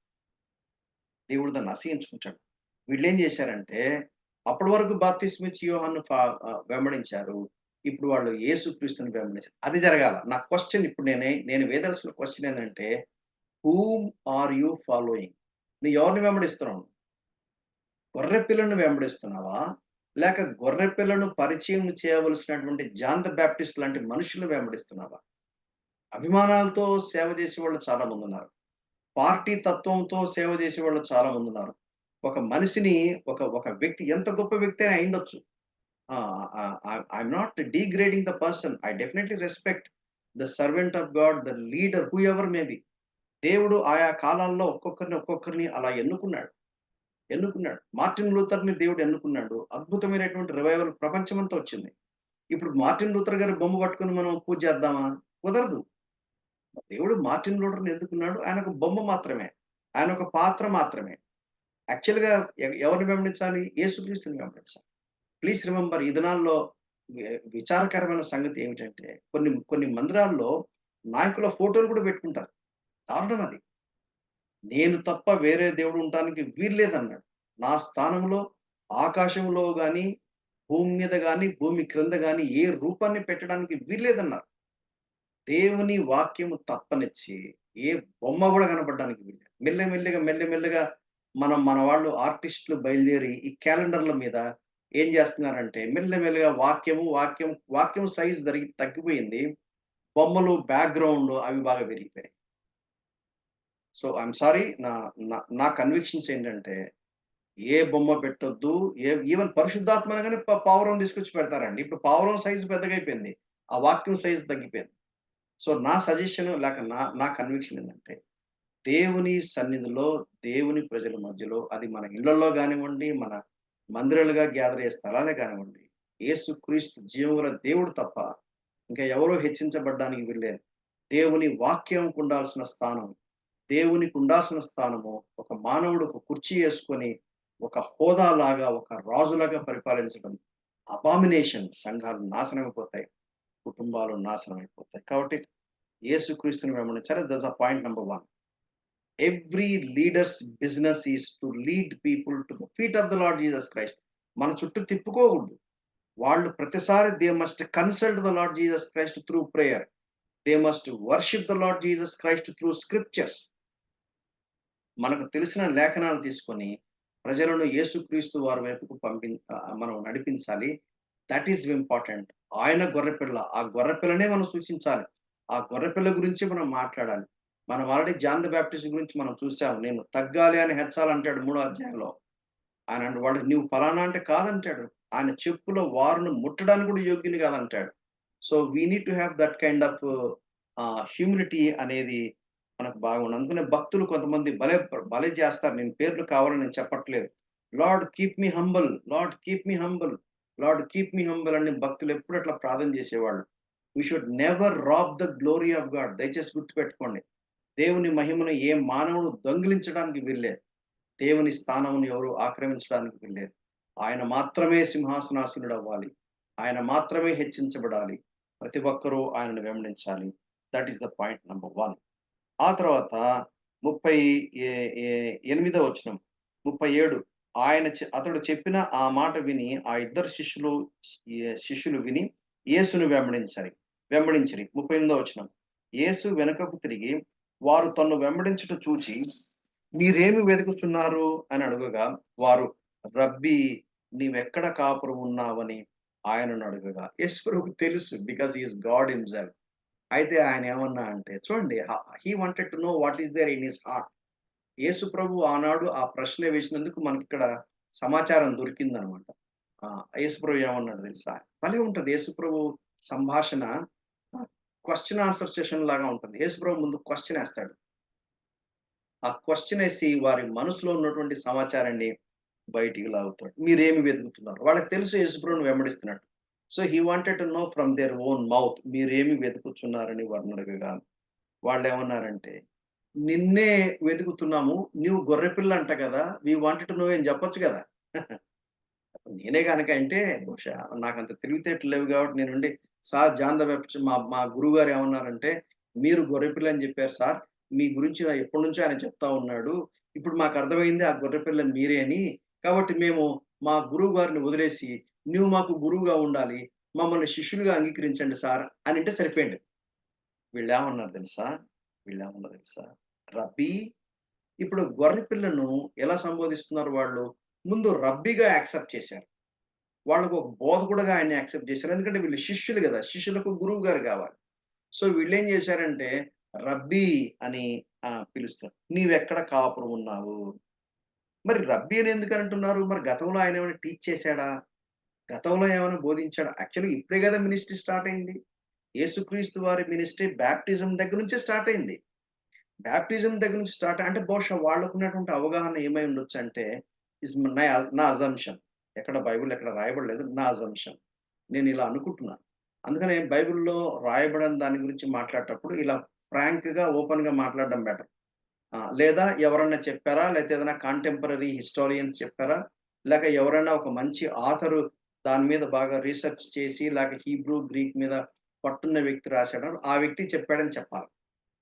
దేవుడు దాన్ని అసహించుకుంటాడు. వీళ్ళేం చేశారంటే, అప్పటి వరకు బాప్తిస్మిచ్చి యోహాను వెంబడించారు. ఇప్పుడు వాళ్ళు యేసుక్రీస్తుని వెంబడించారు. అది జరగాల. నా క్వెషన్ ఇప్పుడు నేను వేయదలసిన క్వెషన్ ఏందంటే, హూమ్ ఆర్ యూ ఫాలోయింగ్? నువ్వు ఎవరిని వెంబడిస్తున్నావు? గొర్రె పిల్లను వెంబడిస్తున్నావా? లేక గొర్రె పిల్లను పరిచయం చేయవలసినటువంటి జాన్ ద బాప్టిస్ట్ లాంటి మనుషులను వెంబడిస్తున్నావా? అభిమానాలతో సేవ చేసేవాళ్ళు చాలా మందున్నారు. పార్టీ తత్వంతో సేవ చేసేవాళ్ళు చాలా మందున్నారు. ఒక మనిషిని ఒక ఒక వ్యక్తి ఎంత గొప్ప వ్యక్తి అయినా అయ్యుండొచ్చు. ఆ! I'm not degrading the person. I definitely respect the servant of God, the leader who ever may be. దేవుడు ఆయా కాలాల్లో ఒక్కొక్కరిని అలా ఎన్నుకున్నాడు. మార్టిన్ లూథర్‌ని దేవుడు ఎన్నుకున్నాడు. అద్భుతమైనటువంటి రివైవల్ ప్రపంచమంతా వచ్చింది. ఇప్పుడు మార్టిన్ లూథర్ గారి బొమ్మ పట్టుకొని మనం పూజ చేద్దామా? కుదరదు. దేవుడు మార్టిన్ లూథర్‌ని ఎందుకున్నాడు? ఆయన ఒక బొమ్మ మాత్రమే. ఆయన ఒక పాత్ర మాత్రమే. యాక్చువల్‌గా ఎవరిని వెంబడించాలి? యేసుక్రీస్తుని వెంబడించాలి. ప్లీజ్ రిమెంబర్ ఈ దినాల్లో విచారకరమైన సంగతి ఏమిటంటే కొన్ని కొన్ని మందిరాల్లో నాయకుల ఫోటోలు కూడా పెట్టుకుంటారు. దారుణం అది. నేను తప్ప వేరే దేవుడు ఉండటానికి వీల్లేదన్నాడు. నా స్థానంలో ఆకాశంలో గాని, భూమి మీద గాని, భూమి క్రింద గాని ఏ రూపాన్ని పెట్టడానికి వీల్లేదన్నారు. దేవుని వాక్యము తప్పనిచ్చి ఏ బొమ్మ గూడా కనపడడానికి వీల్లేదు. మెల్లమెల్లగా మన వాళ్ళు ఆర్టిస్ట్‌లు బయలుదేరి ఈ క్యాలెండర్‌ల మీద ఏం జేస్తున్నారంటే మెల్లమెల్లగా వాక్యం సైజ్ తగ్గిపోయింది. బొమ్మలు, బ్యాక్‌గ్రౌండ్ అవి బాగా పెరిగిపోయాయి. So, I'm sorry. నా నా నా కన్విక్షన్స్ ఏంటంటే ఏ బొమ్మ పెట్టొద్దు. ఈవెన్ పరిశుద్ధాత్మ అనగానే పావురం తీసుకొచ్చి పెడతారండి. ఇప్పుడు పావురం సైజ్ పెద్దగయిపోయింది. ఆ వాక్యం సైజ్ తగ్గిపోయింది. సో, నా సజెషన్ లేక నా కన్విక్షన్ ఏందంటే, దేవుని సన్నిధిలో, దేవుని ప్రజల మధ్యలో అది మన ఇళ్ళల్లో గానివ్వండి, మన మందిరాలుగా గ్యాదర్ అయ్యే స్థలాలే గానివ్వండి, యేసుక్రీస్తు జీవముగల దేవుడు తప్ప ఇంకా ఎవరు హెచ్చించబడ్డానికి వీల్లేదు. దేవుని వాక్యంకుండాల్సిన స్థానం, దేవునికుండాల్సిన స్థానము ఒక మానవుడు ఒక కుర్చీ యేసుకొని, ఒక హోదాలాగా, ఒక రాజులాగా పరిపాలించడం అబామినేషన్. సంఘాలు నాశనమైపోతాయి. కుటుంబాలు నాశనమైపోతాయి. కాబట్టి యేసుక్రీస్తుని వెంబడించాలి. That's point number 1. Every leaders business is to lead people to the feet of the Lord Jesus Christ. మన చుట్టూ తిప్పుకోకూడదు. వాళ్ళు ప్రతిసారి they must consult the Lord Jesus Christ through prayer. They must worship the Lord Jesus Christ through scriptures. మనకు తెలిసిన లేఖనాలు తీసుకొని ప్రజలను యేసుక్రీస్తు వారి వైపుకు మనం నడిపించాలి. That is important. ఆయన గొర్రెపిల్ల. ఆ గొర్రెపిల్లనే మనం సూచించాలి. ఆ గొర్రెపిల్ల గురించి మనం మాట్లాడాలి. మనం ఆల్రెడీ జాన్ ద బాప్టిస్ట్ గురించి మనం చూసాం. నేను తగ్గాలి అని హెచ్చాలంటాడు 3వ అధ్యాయంలో. వాడు నీవు ఫలానా అంటే కాదంటాడు. ఆయన చెప్పుల వారును ముట్టడానికి కూడా యోగ్యుని కాదంటాడు. So, we need to have that kind of humility అనేది మనకు బాగుండదు. అందుకనే భక్తులు కొంతమంది భలే చేస్తారు. నేను పేర్లు కావాలని నేను చెప్పట్లేదు. Lord keep me humble. Lord keep me humble. Lord keep me humble అని భక్తులు ఎప్పుడు అట్లా ప్రార్థన చేసేవాళ్ళు. We should never rob the glory of God. దయచేసి గుర్తుపెట్టుకోండి. దేవుని మహిమను ఏ మానవుడు దొంగిలించడానికి వీల్లేదు. దేవుని స్థానమును ఎవరు ఆక్రమించడానికి వీల్లేదు. ఆయన మాత్రమే సింహాసనాసీనుడవ్వాలి. ఆయన మాత్రమే హెచ్చించబడాలి. ప్రతి ఒక్కరూ ఆయనను వెంబడించాలి. That is the point number 1. ఆ తర్వాత 30 ఎ ఎ 8వ వచనం. 37 అతడు చెప్పిన ఆ మాట విని ఆ ఇద్దరు శిష్యులు విని యేసును వెంబడించిరి. 38వ వచనం. యేసు వెనుకకు తిరిగి వారు తన్ను వెంబడించుట చూచి మీరేమి వెతుకుచున్నారు అని అడగగా వారు రబ్బీ నీవెక్కడ కాపురం ఉన్నావని ఆయనను అడగగా యేసు ప్రభువుకు తెలుసు. Because he is God himself. అయితే ఆయన ఏమన్నా అంటే చూడండి he wanted to know what is there in his heart. యేసు ప్రభు ఆనాడు ఆ ప్రశ్న వేసినందుకు మనకిక్కడ సమాచారం దొరికిందనమాట. యేసు ప్రభు ఏమన్నాడో తెలుసా? భలే ఉంటది యేసు ప్రభు సంభాషణ. క్వెషన్ ఆన్సర్ సెషన్ లాగా ఉంటుంది. యేసు ప్రభు ముందు క్వెషన్ ఏస్తాడు. ఆ క్వెషన్ ఏసి వారి మనసులో ఉన్నటువంటి సమాచారాన్ని బయటికి లాగుతాడు. మీరేమి వెతుకుతున్నారు? వాళ్ళకి తెలుసు యేసు ప్రభువుని వెంబడిస్తున్నట్టు. So, he wanted to know from their own mouth మీరేమి వెతుకుచున్నారని వారినడగగా వాళ్ళేమన్నారంటే, నిన్నే వెతుకుతున్నాము. నీవు గొర్రెపిల్ల అంట గదా! వి వాంటెడ్ టు నో అని జెప్పొచ్చు గదా! నేనే గనక అంటే బహుశా నాకంత తెలివితేటలు లేవు గాబట్టి నేనుండి సార్ జాన్ ద బాప్టిస్ట్ మా మా గురువుగారు ఏమన్నారంటే, "మీరు గొర్రెపిల్ల అని జెప్పారు సార్. మీ గురించి ఎప్పటినుంచో ఆయన చెప్తా ఉన్నాడు. ఇప్పుడు మాకర్థమైంది ఆ గొర్రెపిల్ల మీరే అని. కాబట్టి మేము మా గురువు గారిని వదిలేసి, నువ్వు మాకు గురువుగా ఉండాలి. మమ్మల్ని శిష్యులుగా అంగీకరించండి సార్" అనంటే సరిపోయింది. వీళ్ళేమన్నారు తెలుసా? వీళ్ళేమన్నారో తెలుసా? రబ్బీ. ఇప్పుడు గొర్రె పిల్లను ఎలా సంబోధిస్తున్నారు వాళ్ళు? ముందు రబ్బీగా యాక్సెప్ట్ చేశారు. వాళ్ళకు ఒక బోధకుడుగా ఆయన్ని యాక్సెప్ట్ చేశారు. ఎందుకంటే వీళ్ళు శిష్యులు గదా! శిష్యులకు గురువు గారు గావాలి. సో, వీళ్ళేం జేశారంటే రబ్బీ అని పిలుస్తారు. "నీవెక్కడ కాపురం ఉన్నావు?" మరి రబ్బీ అని ఎందుకంటున్నారు? మరి గతంలో ఆయనేమైనా టీచ్ చేసాడా? గతంలో ఏమైనా బోధించాడా? యాక్చువల్‌గా ఇప్పుడే గదా మినిస్ట్రీ స్టార్ట్ అయింది. యేసుక్రీస్తు వారి మినిస్ట్రీ బాప్టిజం దగ్గర నుంచే స్టార్ట్ అయింది. బాప్టిజం దగ్గర నుంచి స్టార్ట్ అంటే బహుశా వాళ్ళకున్నటువంటి అవగాహన ఏమై ఉండొచ్చంటే ఇస్ నా అజంప్షన్. ఎక్కడ బైబిల్‌లో ఎక్కడ రాయబడలేదు. నా అజంప్షన్. నేనిలా అనుకుంటున్నాను. అందుకనే బైబిల్‌లో రాయబడని దాని గురించి మాట్లాడేటప్పుడు ఇలా ఫ్రాంక్‌గా, ఓపెన్‌గా మాట్లాడడం బెటర్. లేదా ఎవరన్నా చెప్పారా? లేతే ఏదైనా కాంటెంపరరీ హిస్టారియన్స్ చెప్పారా? లేక ఎవరైనా ఒక మంచి ఆథరు దాని మీద బాగా రీసెర్చ్ చేసి లేక హీబ్రూ, గ్రీక్ మీద పట్టున్న వ్యక్తి రాసాడా? ఆ వ్యక్తి చెప్పాడని చెప్పాలి.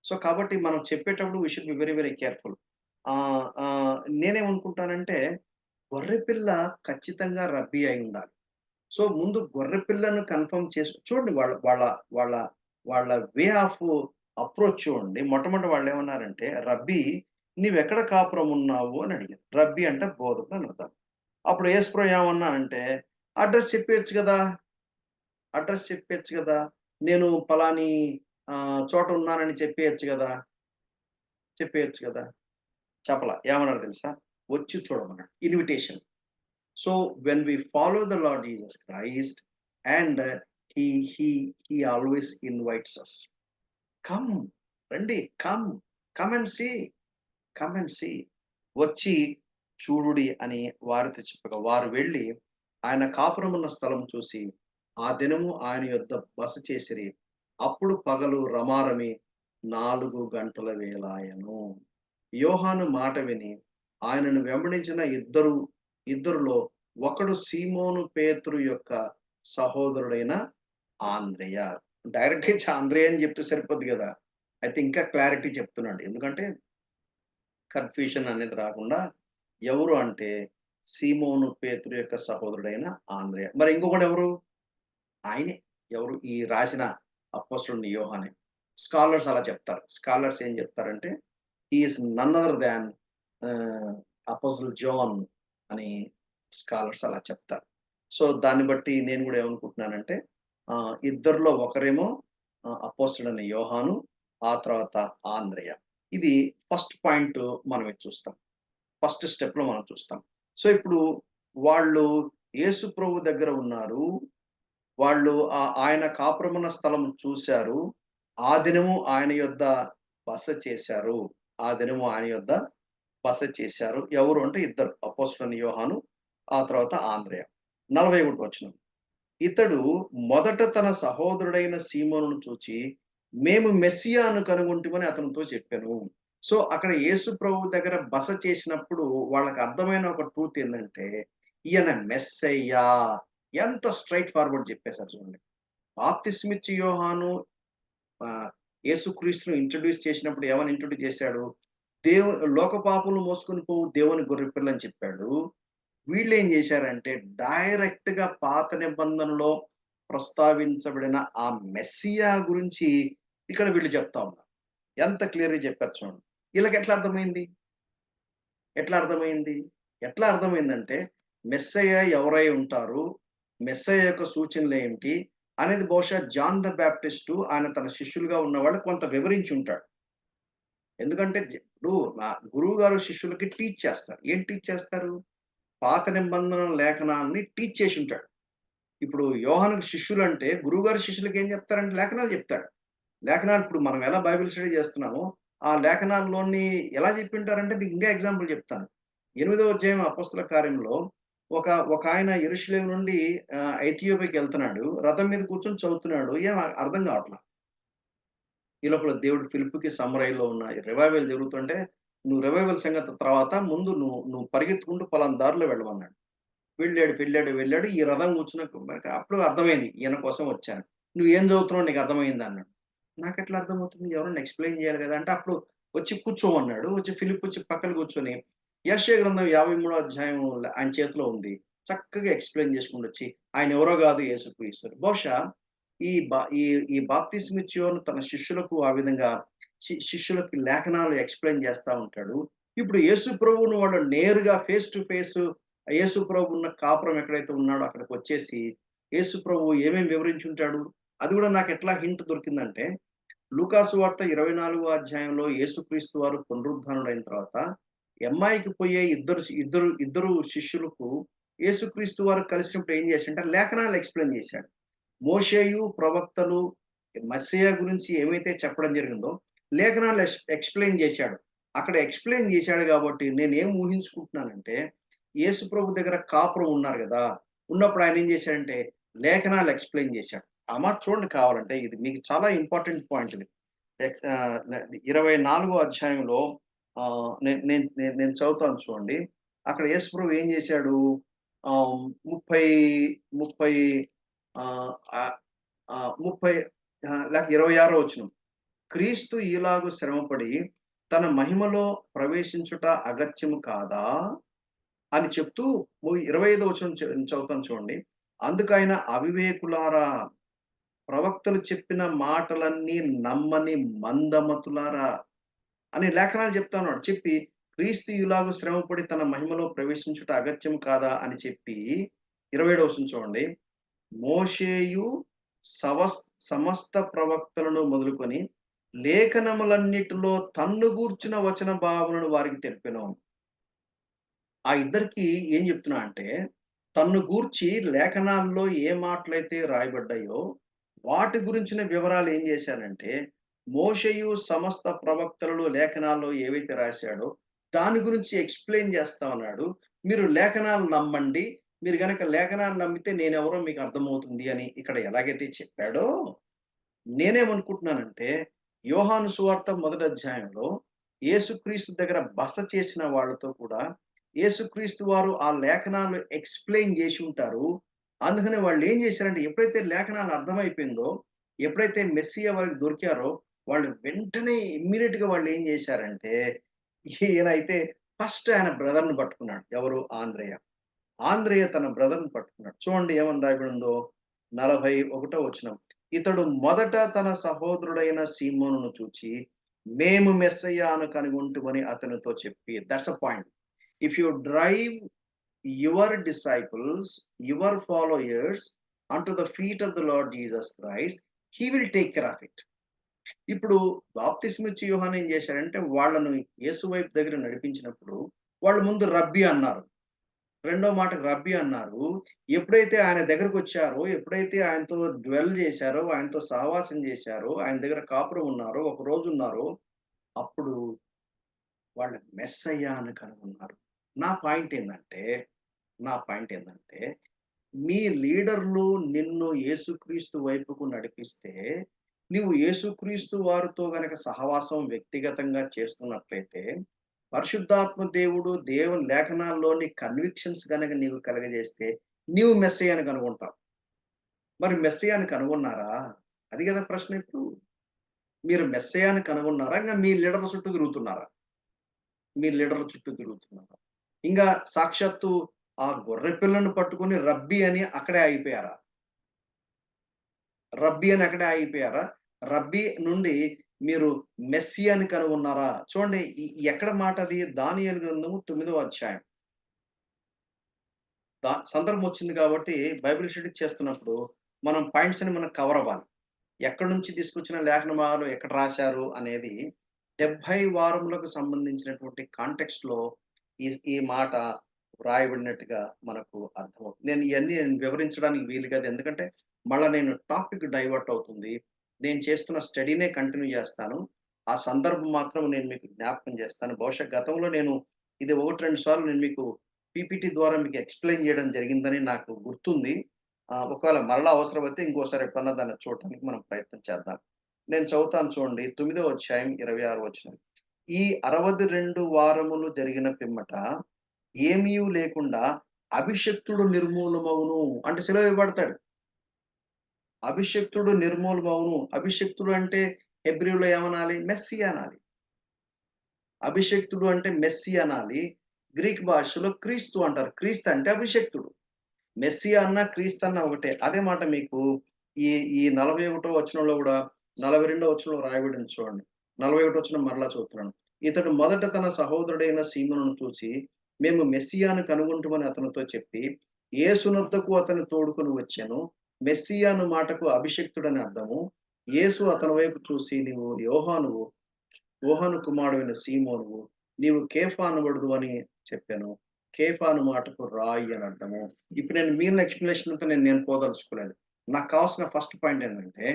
సో, కాబట్టి మనం చెప్పేటప్పుడు we should be very, very careful. నేనేమనుకుంటానంటే గొర్రెపిల్ల ఖచ్చితంగా రబ్బీ అయ్యుండాలి. సో, ముందు గొర్రెపిల్లను కన్ఫర్మ్ చూడండి వాళ్ళ వాళ్ళ వాళ్ళ వే ఆఫ్ అప్రోచ్ చూడండి. మొట్టమొదట వాళ్ళేమన్నారంటే, "రబ్బీ నీవెక్కడ కాపురం ఉన్నావు" అని అడిగారు. రబ్బీ అంటే బోధకుడు అని అర్థం. అప్పుడు యేసుప్రభు ఏమన్నారంటే, "అడ్రెస్ చెప్పేయొచ్చు గదా! అడ్రెస్ చెప్పేయొచ్చు గదా! నేను పలాని చోట ఉన్నానని చెప్పేయొచ్చు గదా! చెప్పేయొచ్చు గదా!" చెప్పలా. ఏమన్నాడో తెలుసా? "వచ్చి చూడమన్నాడు." Invitation. So when we follow the Lord Jesus Christ, and he he he always invites us. Come, రండి, come and see, come and see. వచ్చి చూడుడి అని వారితో చెప్పగా వారు వెళ్ళి ఆయన కాపురమున్న స్థలం చూసి ఆ దినము ఆయన యొద్ద బస చేసిరి. అప్పుడు పగలు రమారమి 4 గంటల వేళాయెను. యోహాను మాట విని ఆయనను వెంబడించిన ఇద్దరులో ఒకడు సీమోను పేతురు యొక్క సహోదరుడైన ఆంద్రెయ. డైరెక్ట్‌గా ఆంద్రెయ అని చెప్తే సరిపోద్ది గదా! అయితే ఇంకా క్లారిటీ చెప్తున్నాడు. ఎందుకంటే కన్‌ఫ్యూజన్ అనేది రాకుండా ఎవరు అంటే సీమోను పేతురు యొక్క సహోదరుడైన ఆంద్రెయ. మరి ఇంకొకడెవరు? ఆయనే. ఎవరు? ఈ రాసిన అపోస్తలుడు యోహానే. స్కాలర్స్ అలా చెప్తారు. స్కాలర్స్ ఏం చెప్తారంటే he is none other than ah, apostle John అని స్కాలర్స్ అలా చెప్తారు. సో, దాన్ని బట్టి నేను గూడా ఏమనుకుంటున్నానంటే ఇద్దరిలో ఒకరేమో అపోస్తలుడైన యోహాను, ఆ తర్వాత ఆంద్రెయ. ఇది ఫస్ట్ పాయింట్ మనం ఇది చూస్తాం. ఫస్ట్ స్టెప్‌లో మనం చూస్తాం. సో, ఇప్పుడు వాళ్ళు యేసు ప్రభు దగ్గర ఉన్నారు. వాళ్ళు ఆయన కాపురమున్న స్థలం చూసారు. ఆ దినము ఆయన యొద్ద బస చేశారు. ఆ దినము ఆయన యొద్ద బస చేశారు. ఎవరు అంటే ఇద్దరు. అపోస్తలుడైన యోహాను, ఆ తర్వాత ఆంద్రెయ. 41 వచనం. ఇతడు మొదట తన సహోదరుడైన సీమోనును చూచి, మేము మెస్సియాను కనుగొంటిమని అతనితో చెప్పెను. సో, అక్కడ యేసు ప్రభువు దగ్గర బస చేసినప్పుడు వాళ్ళకి అర్థమైన ఒక ట్రూత్ ఏందంటే, ఈయన మెస్సయ్యా. ఎంత స్ట్రెయిట్ ఫార్వర్డ్ చెప్పేసారు చూడండి. బాప్తిస్మిచ్చి యోహాను యేసుక్రీస్తుని ఇంట్రొడ్యూస్ చేసినప్పుడు ఏమని ఇంట్రొడ్యూస్ చేశాడు? లోక పాపములు మోసుకొని పోవు దేవుని గొర్రెపిల్ల అని చెప్పాడు. వీళ్ళేం జేశారంటే డైరెక్ట్‌గా పాత నిబంధనలో ప్రస్తావించబడిన ఆ మెస్సియా గురించి ఇక్కడ వీళ్ళు చెప్తా ఉన్నారు. ఎంత క్లియర్‌గా చెప్పారు చూడండి. ఈళ్ళకెట్లా అర్థమైంది? ఎట్లా అర్థమైంది? ఎట్లా అర్థమైందంటే మెస్సయ్య ఎవరై ఉంటారు? మెస్సయ్య యొక్క సూచనలేంటి? అనేది బహుశా జాన్ ద బాప్టిస్టు ఆయన తన శిష్యులుగా ఉన్నవాళ్ళు కొంత వివరించుంటాడు. ఎందుకంటే ఇప్పుడు గురువుగారు శిష్యులకి టీచ్ చేస్తారు. ఏం టీచ్ చేస్తారు? పాత నిబంధన లేఖనాన్ని టీచ్ చేసుంటాడు. ఇప్పుడు యోహానుకి శిష్యులంటే గురువుగారు శిష్యులకి ఏం చెప్తారంటే లేఖనాలు చెప్తాడు. లేఖనాలు ఇప్పుడు మనం ఎలా బైబిల్ స్టడీ చేస్తున్నామో, ఆ లేఖనాల్లోని ఎలా చెప్పింటారంటే మీకు ఇంకా ఎగ్జాంపుల్ చెప్తాను. 8వ అధ్యాయం అపోస్తల కార్యంలో ఒకాయన యెరూషలేము నుండి ఎథియోపియాకెళ్తున్నాడు. రథం మీద కూర్చొని చదువుతున్నాడు. ఏం అర్థం కావట్ల. ఈ లోపల దేవుడు ఫిలిప్‌కి సమరయలో ఉన్న రివైవల్ జరుగుతుంటే, "నువ్వు రివైవల్ సంగతి తర్వాత ముందు నువ్వు నువ్వు పరిగెత్తుకుంటూ పలానా దారిలో వెళ్ళమన్నాడు." వెళ్ళాడు. ఈ రథం కూర్చున్నాక మనకి అప్పుడు అర్థమైంది. ఈయన కోసం వచ్చాను. "నువ్వేం చదువుతున్నావో నీకు అర్థమైందా?" అన్నాడు. నాకెట్లా అర్థమవుతుంది? ఎవరైనా ఎక్స్‌ప్లెయిన్ చేయాలి గదా! అంటే అప్పుడు వచ్చి కూర్చోమన్నాడు. ఫిలిప్ వచ్చి పక్కన కూర్చొని యెషయా గ్రంథం 53 అధ్యాయం ఆయన చేతిలో ఉంది. చక్కగా ఎక్స్‌ప్లెయిన్ చేసుకుంటొచ్చి ఆయన ఎవరో గాదు యేసుక్రీస్తు. బహుశా ఈ బా ఈ ఈ బాప్తిస్మిచ్చి యోహాను తన శిష్యులకు ఆ విధంగా శిష్యులకి లేఖనాలు ఎక్స్‌ప్లెయిన్ చేస్తా ఉంటాడు. ఇప్పుడు యేసు ప్రభువును వాళ్ళు నేరుగా ఫేస్ టు ఫేస్ యేసు ప్రభు ఉన్న కాపురం ఎక్కడైతే ఉన్నాడో అక్కడికొచ్చేసి యేసు ప్రభువు ఏమేమి వివరించుంటాడు? అది కూడా నాకెట్లా హింట్ దొరికిందంటే లూకాసు వార్త 24వ అధ్యాయంలో యేసుక్రీస్తు వారు పునరుద్ధానుడైన తర్వాత ఎమ్మాయికి పోయే ఇద్దరు శిష్యులకు యేసుక్రీస్తు వారు కలిసినప్పుడు ఏం చేశాడంటే లేఖనాలు ఎక్స్‌ప్లెయిన్ చేశాడు. మోషేయు, ప్రవక్తలు మెస్సీయ గురించి ఏమైతే చెప్పడం జరిగిందో లేఖనాలు ఎక్స్‌ప్లెయిన్ చేశాడు. అక్కడ ఎక్స్‌ప్లెయిన్ చేశాడు కాబట్టి నేనేం ఊహించుకుంటున్నానంటే యేసు ప్రభు దగ్గర కాపురం ఉన్నారు గదా! ఉన్నప్పుడు ఆయన ఏం చేశాడంటే లేఖనాలు ఎక్స్‌ప్లెయిన్ చేశాడు. ఆ మాట చూడండి కావాలంటే ఇది మీకు చాలా ఇంపార్టెంట్ పాయింట్ ఇది. 24వ అధ్యాయంలో నేను నేను నేను నేను చదువుతాను చూడండి. అక్కడ యేసు ప్రభు ఏం చేశాడు? 30 30 ఆహ్, ఆహ్, ఆహ్, 30 లేక 26 వచనం. క్రీస్తు ఈలాగు శ్రమపడి తన మహిమలో ప్రవేశించుట అగత్యము కాదా? అని చెప్తూ 25 వచనం చదువుతాను చూడండి. అందుకాయన అవివేకులారా! ప్రవక్తలు చెప్పిన మాటలన్నీ నమ్మని మందమతులారా! అని లేఖనాలు చెప్తా ఉన్నాడు. చెప్పి క్రీస్తు ఇలాగు శ్రమపడి తన మహిమలో ప్రవేశించుట అగత్యం కాదా? అని చెప్పి 27 వచనం చూడండి. మోషేయు సమస్త ప్రవక్తలను మొదలుకొని లేఖనములన్నిటిలో తన్ను గూర్చిన వచన భావనను వారికి తెలిపెను. ఆ ఇద్దరికీ ఏం చెప్తున్నా అంటే, తన్ను గూర్చి లేఖనాల్లో ఏ మాటలైతే రాయబడ్డాయో, వాటి గురించిన వివరాలు ఏం చేశానంటే, మోషేయు సమస్త ప్రవక్తలలో లేఖనాల్లో ఏవైతే రాశాడో, దాని గురించి ఎక్స్‌ప్లెయిన్ చేస్తా ఉన్నాడు. మీరు లేఖనాలు నమ్మండి. మీరు గనక లేఖనాలు నమ్మితే నేనెవరో మీకు అర్థమవుతుంది అని ఇక్కడ ఎలాగైతే చెప్పాడో, నేనేమనుకుంటున్నానంటే, యోహాను సువార్త మొదటి అధ్యాయంలో యేసుక్రీస్తు దగ్గర బస చేసిన వాళ్ళతో కూడా యేసుక్రీస్తు వారు ఆ లేఖనాలు ఎక్స్‌ప్లెయిన్ జేసి ఉంటారు. అందుకని వాళ్ళేం జేశారంటే ఎప్పుడైతే లేఖనాలు అర్థమైపోయిందో, ఎప్పుడైతే మెస్సీయ వాళ్ళకి దొరికారో, వాళ్ళు వెంటనే ఇమ్మీడియేట్‌గా వాళ్ళేం జేశారంటే, ఈయనైతే ఫస్ట్ ఆయన బ్రదర్‌ని పట్టుకున్నాడు. ఎవరు? ఆంద్రెయ. ఆంద్రెయ తన బ్రదర్‌ని పట్టుకున్నాడు. చూడండి ఏమని రాయబడిందో 41 వచనం. ఇతడు మొదట తన సహోదరుడైన సీమోనును చూచి, మేము మెస్సయ్యను కనుగొంటిమని అతనితో చెప్పి that's a point. If you drive your disciples, your followers unto the feet of the Lord Jesus Christ, he will take care of it. ఇప్పుడు బాప్తిస్మిచ్చి యోహాను ఏం చేశారంటే వాళ్ళను యేసు వైపు దగ్గర నడిపించినప్పుడు వాళ్ళు ముందు రబ్బీ అన్నారు. రెండో మాటకు రబ్బీ అన్నారు. ఎప్పుడైతే ఆయన దగ్గరకొచ్చారో, ఎప్పుడైతే ఆయనతో డ్వెల్ చేశారో, ఆయనతో సహవాసం చేశారో, ఆయన దగ్గర కాపురం ఉన్నారో, ఒక రోజు ఉన్నారో, అప్పుడు వాళ్ళు మెస్సయ్య అని కనుగొన్నారు. నా పాయింట్ ఏందంటే, నా పాయింట్ ఏందంటే, మీ లీడర్‌లు నిన్ను యేసుక్రీస్తు వైపుకు నడిపిస్తే, నీవు యేసుక్రీస్తు వారితో గనక సహవాసం వ్యక్తిగతంగా చేస్తున్నట్లయితే, పరిశుద్ధాత్మ దేవుడు దేవుని లేఖనాల్లోని కన్విక్షన్స్ గనక నీవు కలగజేస్తే, నీవు మెస్సీయని కనుగొంటావు. మరి మెస్సీయని కనుగొన్నారా? అది గదా ప్రశ్న ఇప్పుడు. మీరు మెస్సీయని కనుగొన్నారా? ఇంగ మీ లీడర్ల చుట్టూ తిరుగుతున్నారా? మీ లీడర్ల చుట్టూ తిరుగుతున్నారా? ఇంగా సాక్షాత్తు ఆ గొర్రె పిల్లను పట్టుకొని రబ్బీ అని అక్కడే ఆగిపోయారా? రబ్బీ అని అక్కడే ఆగిపోయారా? రబ్బీ నుండి మీరు మెస్సీయని కనుగొన్నారా? చూడండి ఎక్కడ మాట అది? దానియేలు గ్రంథము 9వ అధ్యాయం. సందర్భం వచ్చింది కాబట్టి బైబిల్ స్టడీ చేస్తున్నప్పుడు మనం పాయింట్స్ అని మనం కవర్ అవ్వాలి. ఎక్కడి నుంచి తీసుకొచ్చిన లేఖన భాగాలు ఎక్కడ రాశారు అనేది 70 వారములకు సంబంధించినటువంటి కాంటెక్స్ట్‌లో ఈ మాట వ్రాయబడినట్టుగా మనకు అర్థమవుతుంది. నేను వివరించడానికి వీలు కాదు. ఎందుకంటే మళ్ళా నేను టాపిక్ డైవర్ట్ అవుతుంది. నేను చేస్తున్న స్టడీనే కంటిన్యూ చేస్తాను. ఆ సందర్భం మాత్రం నేను మీకు జ్ఞాపకం చేస్తాను. బహుశా గతంలో నేను ఇది 1, 2 సార్లు నేను మీకు పీపీటీ ద్వారా మీకు ఎక్స్‌ప్లెయిన్ చేయడం జరిగిందని నాకు గుర్తుంది. ఒకవేళ మరలా అవసరమైతే ఇంకోసారి ఎప్పుడన్నా దాన్ని చూడటానికి మనం ప్రయత్నం చేద్దాం. నేను చదువుతాను చూడండి. 9వ అధ్యాయం 26 వచనం. ఈ 62 వారములు జరిగిన పిమ్మట ఏమీయు లేకుండా అభిషిక్తుడు నిర్మూలమగును. అంటే సెలవు ఇవ్వబడతాడు. అభిషిక్తుడు నిర్మూలమగును. అభిషిక్తుడు అంటే హెబ్రీలో ఏమనాలి? మెస్సీ అనాలి. అభిషిక్తుడు అంటే మెస్సీ అనాలి. గ్రీక్ భాషలో క్రీస్తు అంటారు. క్రీస్తు అంటే అభిషిక్తుడు. మెస్సియా అన్న, క్రీస్తన్న ఒకటే. అదే మాట మీకు ఈ ఈ 41 వచనంలో గూడా 42 వచనంలో రాయబడింది చూడండి. 41 వచనం మరలా చదువుతున్నాను. ఇతడు మొదట తన సహోదరుడైన సీమోనును చూసి, మేము మెస్సియాను కనుగొంటుమని అతనితో చెప్పి, యేసునొద్దకు అతని తోడుకొని వచ్చెను. మెస్సియా అను మాటకు అభిషిక్తుడని అర్థము. యేసు అతని వైపు చూసి, నీవు యోహాను కుమారుడైన సీమోనువు, నీవు కేఫా అనబడుదు అని చెప్పాను. కేఫా అను మాటకు రాయి అని అర్థము. ఇప్పుడు నేను మిగిలిన ఎక్స్‌ప్లనేషన్ అంతా నేను పోదలుచుకోలేదు. నాకు కావాల్సిన ఫస్ట్ పాయింట్ ఏంటంటే,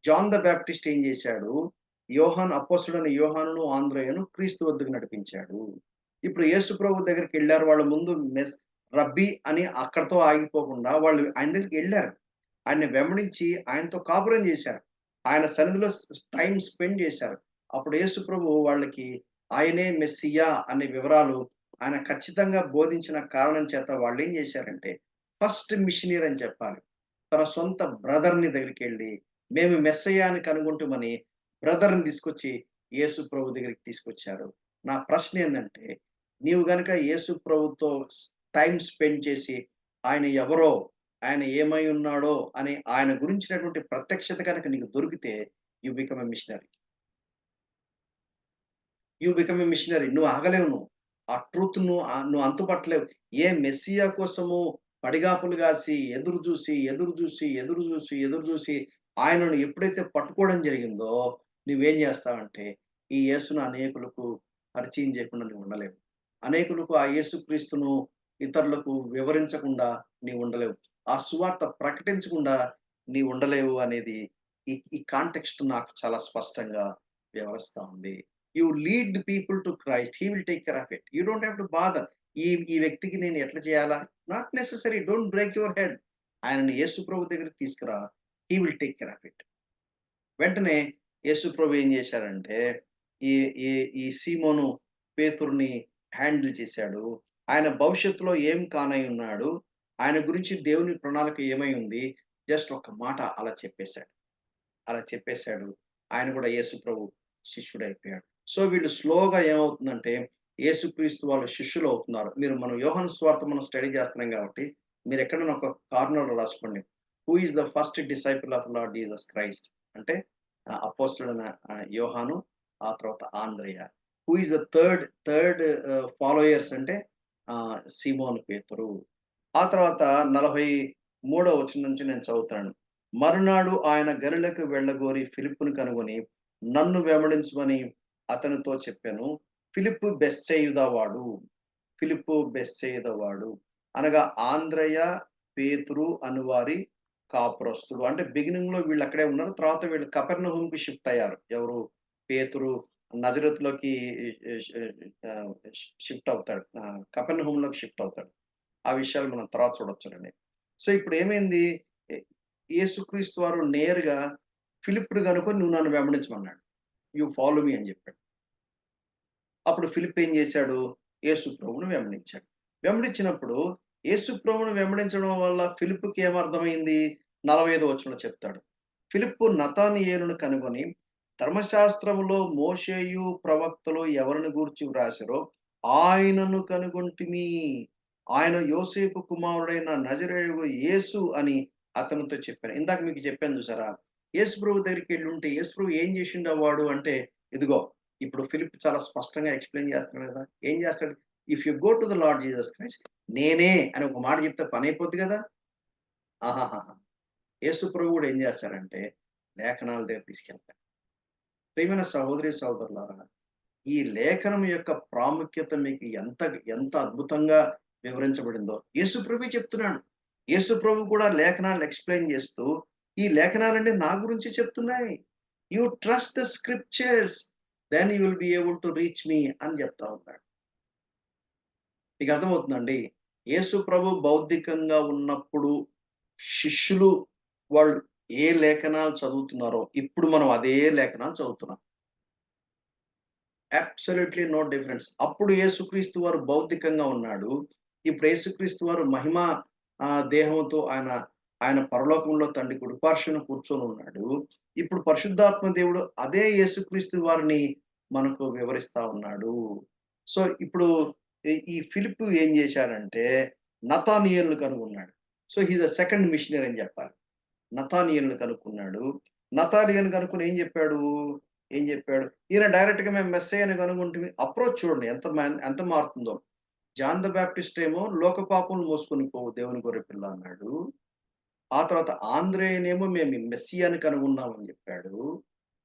జాన్ ద బాప్టిస్ట్ ఏం చేశాడు? అపోస్తలుడైన యోహానును, ఆంద్రెయను క్రీస్తు వద్దకు నడిపించాడు. ఇప్పుడు యేసు ప్రభు దగ్గరికెళ్లారు. వాళ్ళ ముందు రబ్బీ అని అక్కడితో ఆగిపోకుండా వాళ్ళు ఆయన దగ్గరికెళ్లారు. ఆయన్ని వెంబడించి ఆయనతో కాపురం చేశారు. ఆయన సన్నిధిలో టైమ్ స్పెండ్ చేశారు. అప్పుడు యేసు ప్రభు వాళ్ళకి ఆయనే మెస్సియా అనే వివరాలు ఆయన ఖచ్చితంగా బోధించిన కారణం చేత వాళ్ళేం చేశారంటే, ఫస్ట్ మిషనరీ అని చెప్పాలి. తన సొంత బ్రదర్‌ని దగ్గరికెళ్ళి, మేము మెస్సయ్యాని కనుగొంటుమని బ్రదర్‌ని తీసుకొచ్చి యేసు ప్రభు దగ్గరికి తీసుకొచ్చారు. నా ప్రశ్న ఏందంటే, నీవు గనక యేసు ప్రభుతో టైమ్ స్పెండ్ చేసి, ఆయన ఎవరో, ఆయన ఏమై ఉన్నాడో అని ఆయన గురించినటువంటి ప్రత్యక్షత గనక నీకు దొరికితే, యూ బికమ్ ఎ మిషనరీ. నువ్వు ఆగలేవు నువ్వు. ఆ ట్రూత్ నువ్వు అంతుపట్టలేవు. మెస్సియా కోసము పడిగాపులు గాసి, ఎదురు జూసి ఆయనను ఎప్పుడైతే పట్టుకోవడం జరిగిందో, నువ్వేం జేస్తావంటే, ఈ యేసును అనేకులకు పరిచయం చేయకుండా నువ్వు ఉండలేవు. అనేకులకు ఆ యేసుక్రీస్తును ఇతరులకు వివరించకుండా నీవు ఉండలేవు. ఆ సువార్త ప్రకటించకుండా నీవు ఉండలేవు అనేది ఈ ఈ కాంటెక్స్ట్ నాకు చాలా స్పష్టంగా వివరిస్తా ఉంది. You lead the people to Christ. He will take care of it. You don't have to bother. ఈ వ్యక్తికి నేను ఎట్లా చేయాలా? Not necessary. Don't break your head. ఆయనను యేసు ప్రభు దగ్గరికి తీసుకురా. హి will take care of it. వెంటనే యేసు ప్రభు ఏం చేశారంటే, ఈ ఈ ఈ సీమోను పేతురుని హ్యాండిల్ చేశాడు. ఆయన భవిష్యత్తులో ఏం కానై ఉన్నాడు. ఆయన గురించి దేవుని ప్రణాళిక ఏమై ఉంది. జస్ట్ ఒక మాట అలా చెప్పేసాడు. ఆయన కూడా యేసు ప్రభు శిష్యుడైపోయాడు. సో వీళ్ళు స్లోగా ఏమవుతుందంటే, యేసుక్రీస్తు వాళ్ళ శిష్యులు అవుతున్నారు. మనం యోహాను సువార్త మనం స్టడీ చేస్తున్నాం కాబట్టి, మీరు ఎక్కడైనా ఒక కార్నర్‌లో రాసుకోండి. Who is the first disciple of Lord Jesus Christ అంటే అపోస్తలుడైన యోహాను, ఆ తర్వాత ఆంద్రెయ. Who is the third followers అంటే సీమోను పేతురు. ఆ తర్వాత 43వ వచనం నుంచి నేను చదువుతాను. మరునాడు ఆయన గలిలకి వెళ్ళగోరి ఫిలిప్పుని కనుగొని, నన్ను వెంబడించమని అతనితో చెప్పాను. ఫిలిప్పు బెత్సయిదా వాడు. అనగా ఆంద్రెయ, పేతురు అనువారి కాపురస్తుడు. అంటే బిగినింగ్‌లో వీళ్ళు అక్కడే ఉన్నారు. తర్వాత వీళ్ళు కపెర్నహూమ్‌కి షిఫ్ట్ అయ్యారు. ఎవరు? పేతురు నజరేతులోకి షిఫ్ట్ అవుతాడు. కపెర్నహూమ్‌లోకి షిఫ్ట్ అవుతాడు. ఆ విషయాలు మనం తర్వాత చూడొచ్చునండి. సో ఇప్పుడు ఏమైంది? ఎ యేసుక్రీస్తు వారు నేరుగా ఫిలిప్‌ని గనుకొని నువ్వు నన్ను వెంబడించమన్నాడు. యూ ఫాలో మీ అని చెప్పాడు. అప్పుడు ఫిలిప్ ఏం చేశాడు? యేసు ప్రభువును వెంబడించాడు. వెంబడించినప్పుడు యేసు ప్రభువును వెంబడించడం వల్ల ఫిలిప్‌కి ఏమర్థమైంది? 45 వచనంలో చెప్తాడు. ఫిలిప్పు నతానీయేలును కనుగొని, ధర్మశాస్త్రములో మోషేయు, ప్రవక్తలు ఎవరిని గూర్చి వ్రాసిరో ఆయనను కనుగొంటిమి. ఆయన యోసేపు కుమారుడైన నజరేయుడు యేసు అని అతనితో చెప్పాను. ఇందాక మీకు చెప్పాను చూసారా? యేసు ప్రభు దగ్గరికెళ్ళుంటే యేసు ప్రభు ఏం చేసిండేవాడు అంటే, ఇదిగో ఇప్పుడు ఫిలిప్ చాలా స్పష్టంగా ఎక్స్‌ప్లెయిన్ చేస్తున్నాడు కదా! ఏం చేస్తాడు? If you go to the Lord Jesus Christ నేనే అని ఒక మాట చెప్తే పనైపోద్ది కదా! ఆహాహాహా! యేసు ప్రభు కూడా ఏం చేస్తారంటే, లేఖనాల దగ్గరికి తీసుకెళ్తాడు. ప్రియమైన సహోదరి, సహోదరులారా, ఈ లేఖనం యొక్క ప్రాముఖ్యత మీకు ఎంత అద్భుతంగా వివరించబడిందో యేసు ప్రభువే చెప్తున్నాడు. యేసు ప్రభు కూడా లేఖనాలను ఎక్స్‌ప్లెయిన్ చేస్తూ, ఈ లేఖనాలన్నీ నా గురించి చెప్తున్నాయి. You trust the scriptures then you will be able to reach me అని చెప్తా ఉన్నాడు. మీకు అర్థమవుతుందండి? యేసు ప్రభు భౌతికంగా ఉన్నప్పుడు శిష్యులు వాళ్ళు ఏ లేఖనాలు చదువుతున్నారో, ఇప్పుడు మనం అదే లేఖనాలు చదువుతున్నాం. Absolutely no difference. అప్పుడు యేసుక్రీస్తు వారు భౌతికంగా ఉన్నాడు. ఇప్పుడు యేసుక్రీస్తు వారు దేహంతో ఆయన పరలోకంలో తండ్రి కుడిపార్శ్వన కూర్చొనున్నాడు. ఇప్పుడు పరిశుద్ధాత్మ దేవుడు అదే యేసుక్రీస్తు వారిని మనకు వివరిస్తా ఉన్నాడు. సో, ఇప్పుడు ఈ ఫిలిప్ ఏం చేశాడంటే నతానీయేలును కనుగొన్నాడు. So, he is the second missionary అని చెప్పాలి. నతానీయేలును కనుక్కున్నాడు. నతానీయేలును కనుక్కొని ఏం చెప్పాడు? ఏం చెప్పాడు? ఈయన డైరెక్ట్‌గా మేము మెస్సీయని కనుగొంటిమి. అప్రోచ్ చూడండి ఎంత మారుతుందో. జాన్ ద బాప్టిస్ట్ ఏమో లోక పాపములు మోసుకొని పోవు దేవుని గొర్రెపిల్ల అన్నాడు. ఆ తర్వాత ఆంద్రేయనేమో మేము మెస్సియాని కనుగొన్నామని చెప్పాడు.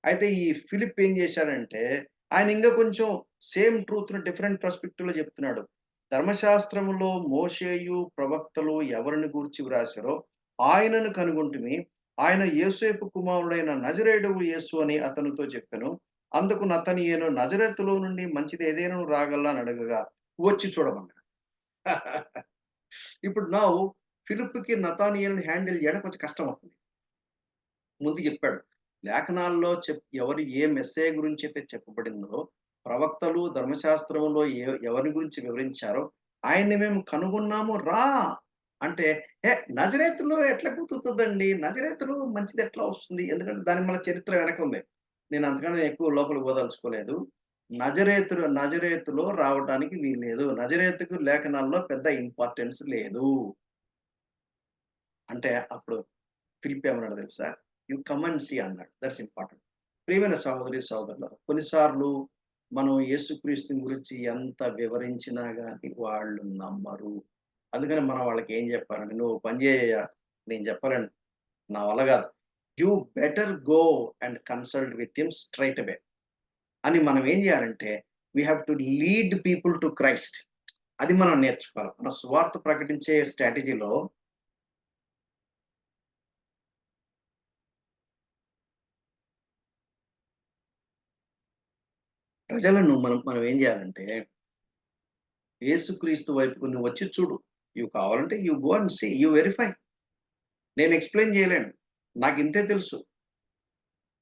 అయితే ఈ ఫిలిప్ ఏం చేశాడంటే, ఆయన ఇంకా కొంచెం సేమ్ ట్రూత్‌ని డిఫరెంట్ పర్స్పెక్టివ్‌లో చెప్తున్నాడు. ధర్మశాస్త్రములో మోషేయు, ప్రవక్తలు ఎవరిని గూర్చి వ్రాసారో ఆయనను కనుగొంటిమి. ఆయన యోసేపు కుమారుడైన నజరేయుడగు యేసు అని అతనితో చెప్పెను. అందుకు నతనీయేలు నజరేతులో నుండి మంచిది ఏదైనను రాగలదా అని అడగగా వచ్చి చూడమన్నాడు. ఇప్పుడు నౌ ఫిలిప్‌కి నతానీయేలుని హ్యాండిల్ చేయడం కొంచెం కష్టమవుతుంది. ముందు చెప్పాడు. లేఖనాల్లో ఎవరు ఏ మెస్సయ గురించైతే చెప్పబడిందో, ప్రవక్తలు ధర్మశాస్త్రంలో ఎవరి గురించి వివరించారో, ఆయన్ని మేము కనుగొన్నాము రా! అంటే, నజరేతులో ఎట్లా కుదురుతదండి? నజరేతులో మంచిది ఎట్లా వస్తుంది? ఎందుకంటే దానికి మళ్ళా చరిత్ర వెనకుంది. నేను అంతకన్నా ఎక్కువ లోపలికి పోదలుచుకోలేదు. నజరేతులో రావటానికి వీల్లేదు. నజరేతుకు లేఖనాల్లో పెద్ద ఇంపార్టెన్స్ లేదు. అంటే అప్పుడు ఫిలిప్ ఏమన్నాడో తెలుసా? యూ కమ్ అండ్ సీ అన్నాడు. That's important. ప్రియమైన సహోదరి, సహోదరులారా, కొన్నిసార్లు మనం యేసుక్రీస్తుని గురించి ఎంత వివరించినా గాని వాళ్ళు నమ్మరు. అందుకని మనం వాళ్ళకి ఏం చెప్పాలంటే, "నువ్వు పని చేయయ్యా, నేను చెప్పలేను. నా వల్ల కాదు. You better go and consult with him straight away" అని మనం ఏం చేయాలంటే, we have to lead people to Christ. అది మనం నేర్చుకోవాలి. మన సువార్త ప్రకటించే స్ట్రాటజీలో ప్రజలను మనం మనం ఏం చేయాలంటే యేసుక్రీస్తు వైపుకు నువ్వు వచ్చి చూడు. కావాలంటే you go and see, you verify. నేను ఎక్స్‌ప్లెయిన్ చేయలేను. నాకింతే తెలుసు.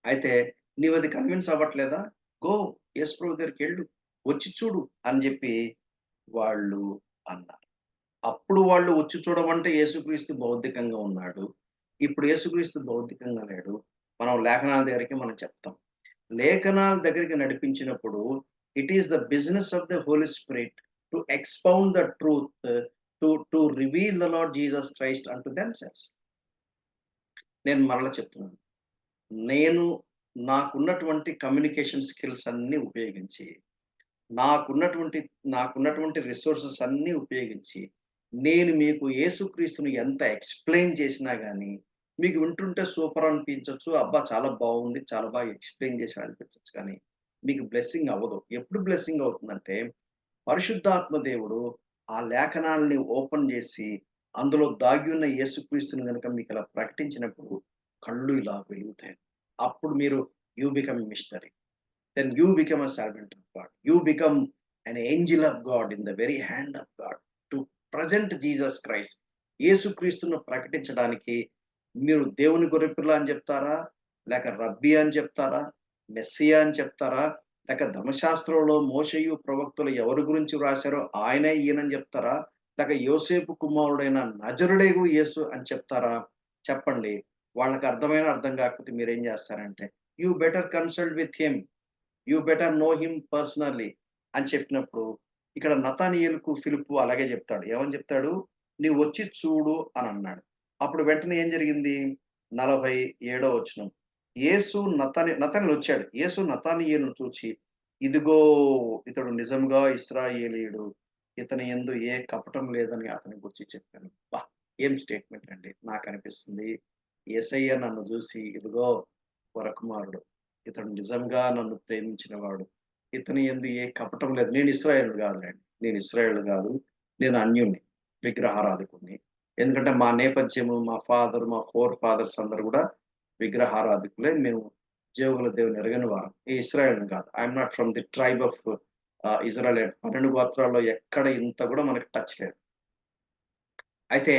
అయితే నీవది కన్విన్స్ అవ్వట్లేదా? గో యేసు ప్రభు దగ్గరికెళ్ళు. వచ్చి చూడు అని జెప్పి వాళ్ళు అన్నారు. అప్పుడు వాళ్ళు వచ్చి చూడమంటే యేసుక్రీస్తు భౌతికంగా ఉన్నాడు. ఇప్పుడు యేసుక్రీస్తు భౌతికంగా లేడు. మనం లేఖనాల దగ్గరికి మనం చెప్తాం. లేఖనాల దగ్గరికి నడిపించినప్పుడు it is the business of the Holy Spirit to expound the truth to reveal the Lord Jesus Christ unto themselves. నేను మరలా చెప్తున్నాను. నేను నాకున్నటువంటి కమ్యూనికేషన్ స్కిల్స్ అన్నీ ఉపయోగించి, నాకున్నటువంటి నాకున్నటువంటి రిసోర్సెస్ అన్నీ ఉపయోగించి, నేను మీకు యేసుక్రీస్తుని ఎంత ఎక్స్‌ప్లెయిన్ చేసినా గాని, మీకు వింటుంటే సూపర్ అనిపించొచ్చు. అబ్బా! చాలా బాగుంది. చాలా బాగా ఎక్స్‌ప్లెయిన్ చేశావు అనిపించొచ్చు కానీ, మీకు బ్లెస్సింగ్ అవ్వదు. ఎప్పుడు బ్లెస్సింగ్ అవుతుందంటే, పరిశుద్ధాత్మ దేవుడు ఆ లేఖనాల్ని ఓపెన్ చేసి, అందులో దాగి ఉన్న యేసుక్రీస్తుని గనుక మీకలా ప్రకటించినప్పుడు, కళ్ళు ఇలా వెలుగుతాయి. అప్పుడు మీరు you become a missionary. Then you become a servant of God. You become an angel of God in the very hand of God to present Jesus Christ. యేసుక్రీస్తును ప్రకటించడానికి మీరు దేవుని గొర్రెపిల్ల అని చెప్తారా? లేక రబ్బీ అని చెప్తారా? మెస్సియా అని చెప్తారా? లేక ధర్మశాస్త్రంలో మోషేయు, ప్రవక్తలు ఎవరి గురించి వ్రాసారో ఆయనే ఈయనని చెప్తారా? లేక యోసేపు కుమారుడైన నజరుడేగు యేసు అని చెప్తారా? చెప్పండి. వాళ్ళకి అర్థమైనా అర్థం కాకపోతే మీరేం చేస్తారంటే, you better consult with him. You better know him personally అని చెప్పినప్పుడు, ఇక్కడ నతానీయేలుకు ఫిలిప్పు అలాగే చెప్తాడు. ఏమని చెప్తాడు? "నీవు వచ్చి చూడు" అని అన్నాడు. అప్పుడు వెంటనే ఏం జరిగింది? 47 వచనం. నతనయేలు వచ్చాడు. యేసు నతానీయేలును చూచి, "ఇదిగో ఇతడు నిజంగా ఇశ్రాయేలీయుడు. ఇతని యందు ఏ కపటం లేదని అతని గూర్చి చెప్పాను." అబ్బా! ఏం స్టేట్‌మెంట్ అండి. నాకనిపిస్తుంది యేసయ్య నన్ను చూసి, "ఇదిగో వరకుమారుడు. ఇతడు నిజంగా నన్ను ప్రేమించినవాడు. ఇతని యందు ఏ కపటం లేదు." నేను ఇశ్రాయేలుని కాదులెండి. నేను ఇశ్రాయేలుని కాదు. నేను అన్యుణ్ణి. విగ్రహారాధకుడిని. ఎందుకంటే మా నేపథ్యము, మా ఫోర్ ఫాదర్స్ అందరూ గూడా విగ్రహారాధికులే. మేము జేవుల దేవుని ఎరగని వారం. ఈ ఇశ్రాయేలుని కాదు. I'm not from the tribe of Israel. 12 గోత్రాల్లో ఎక్కడ ఇంత గూడా మనకి టచ్ లేదు. అయితే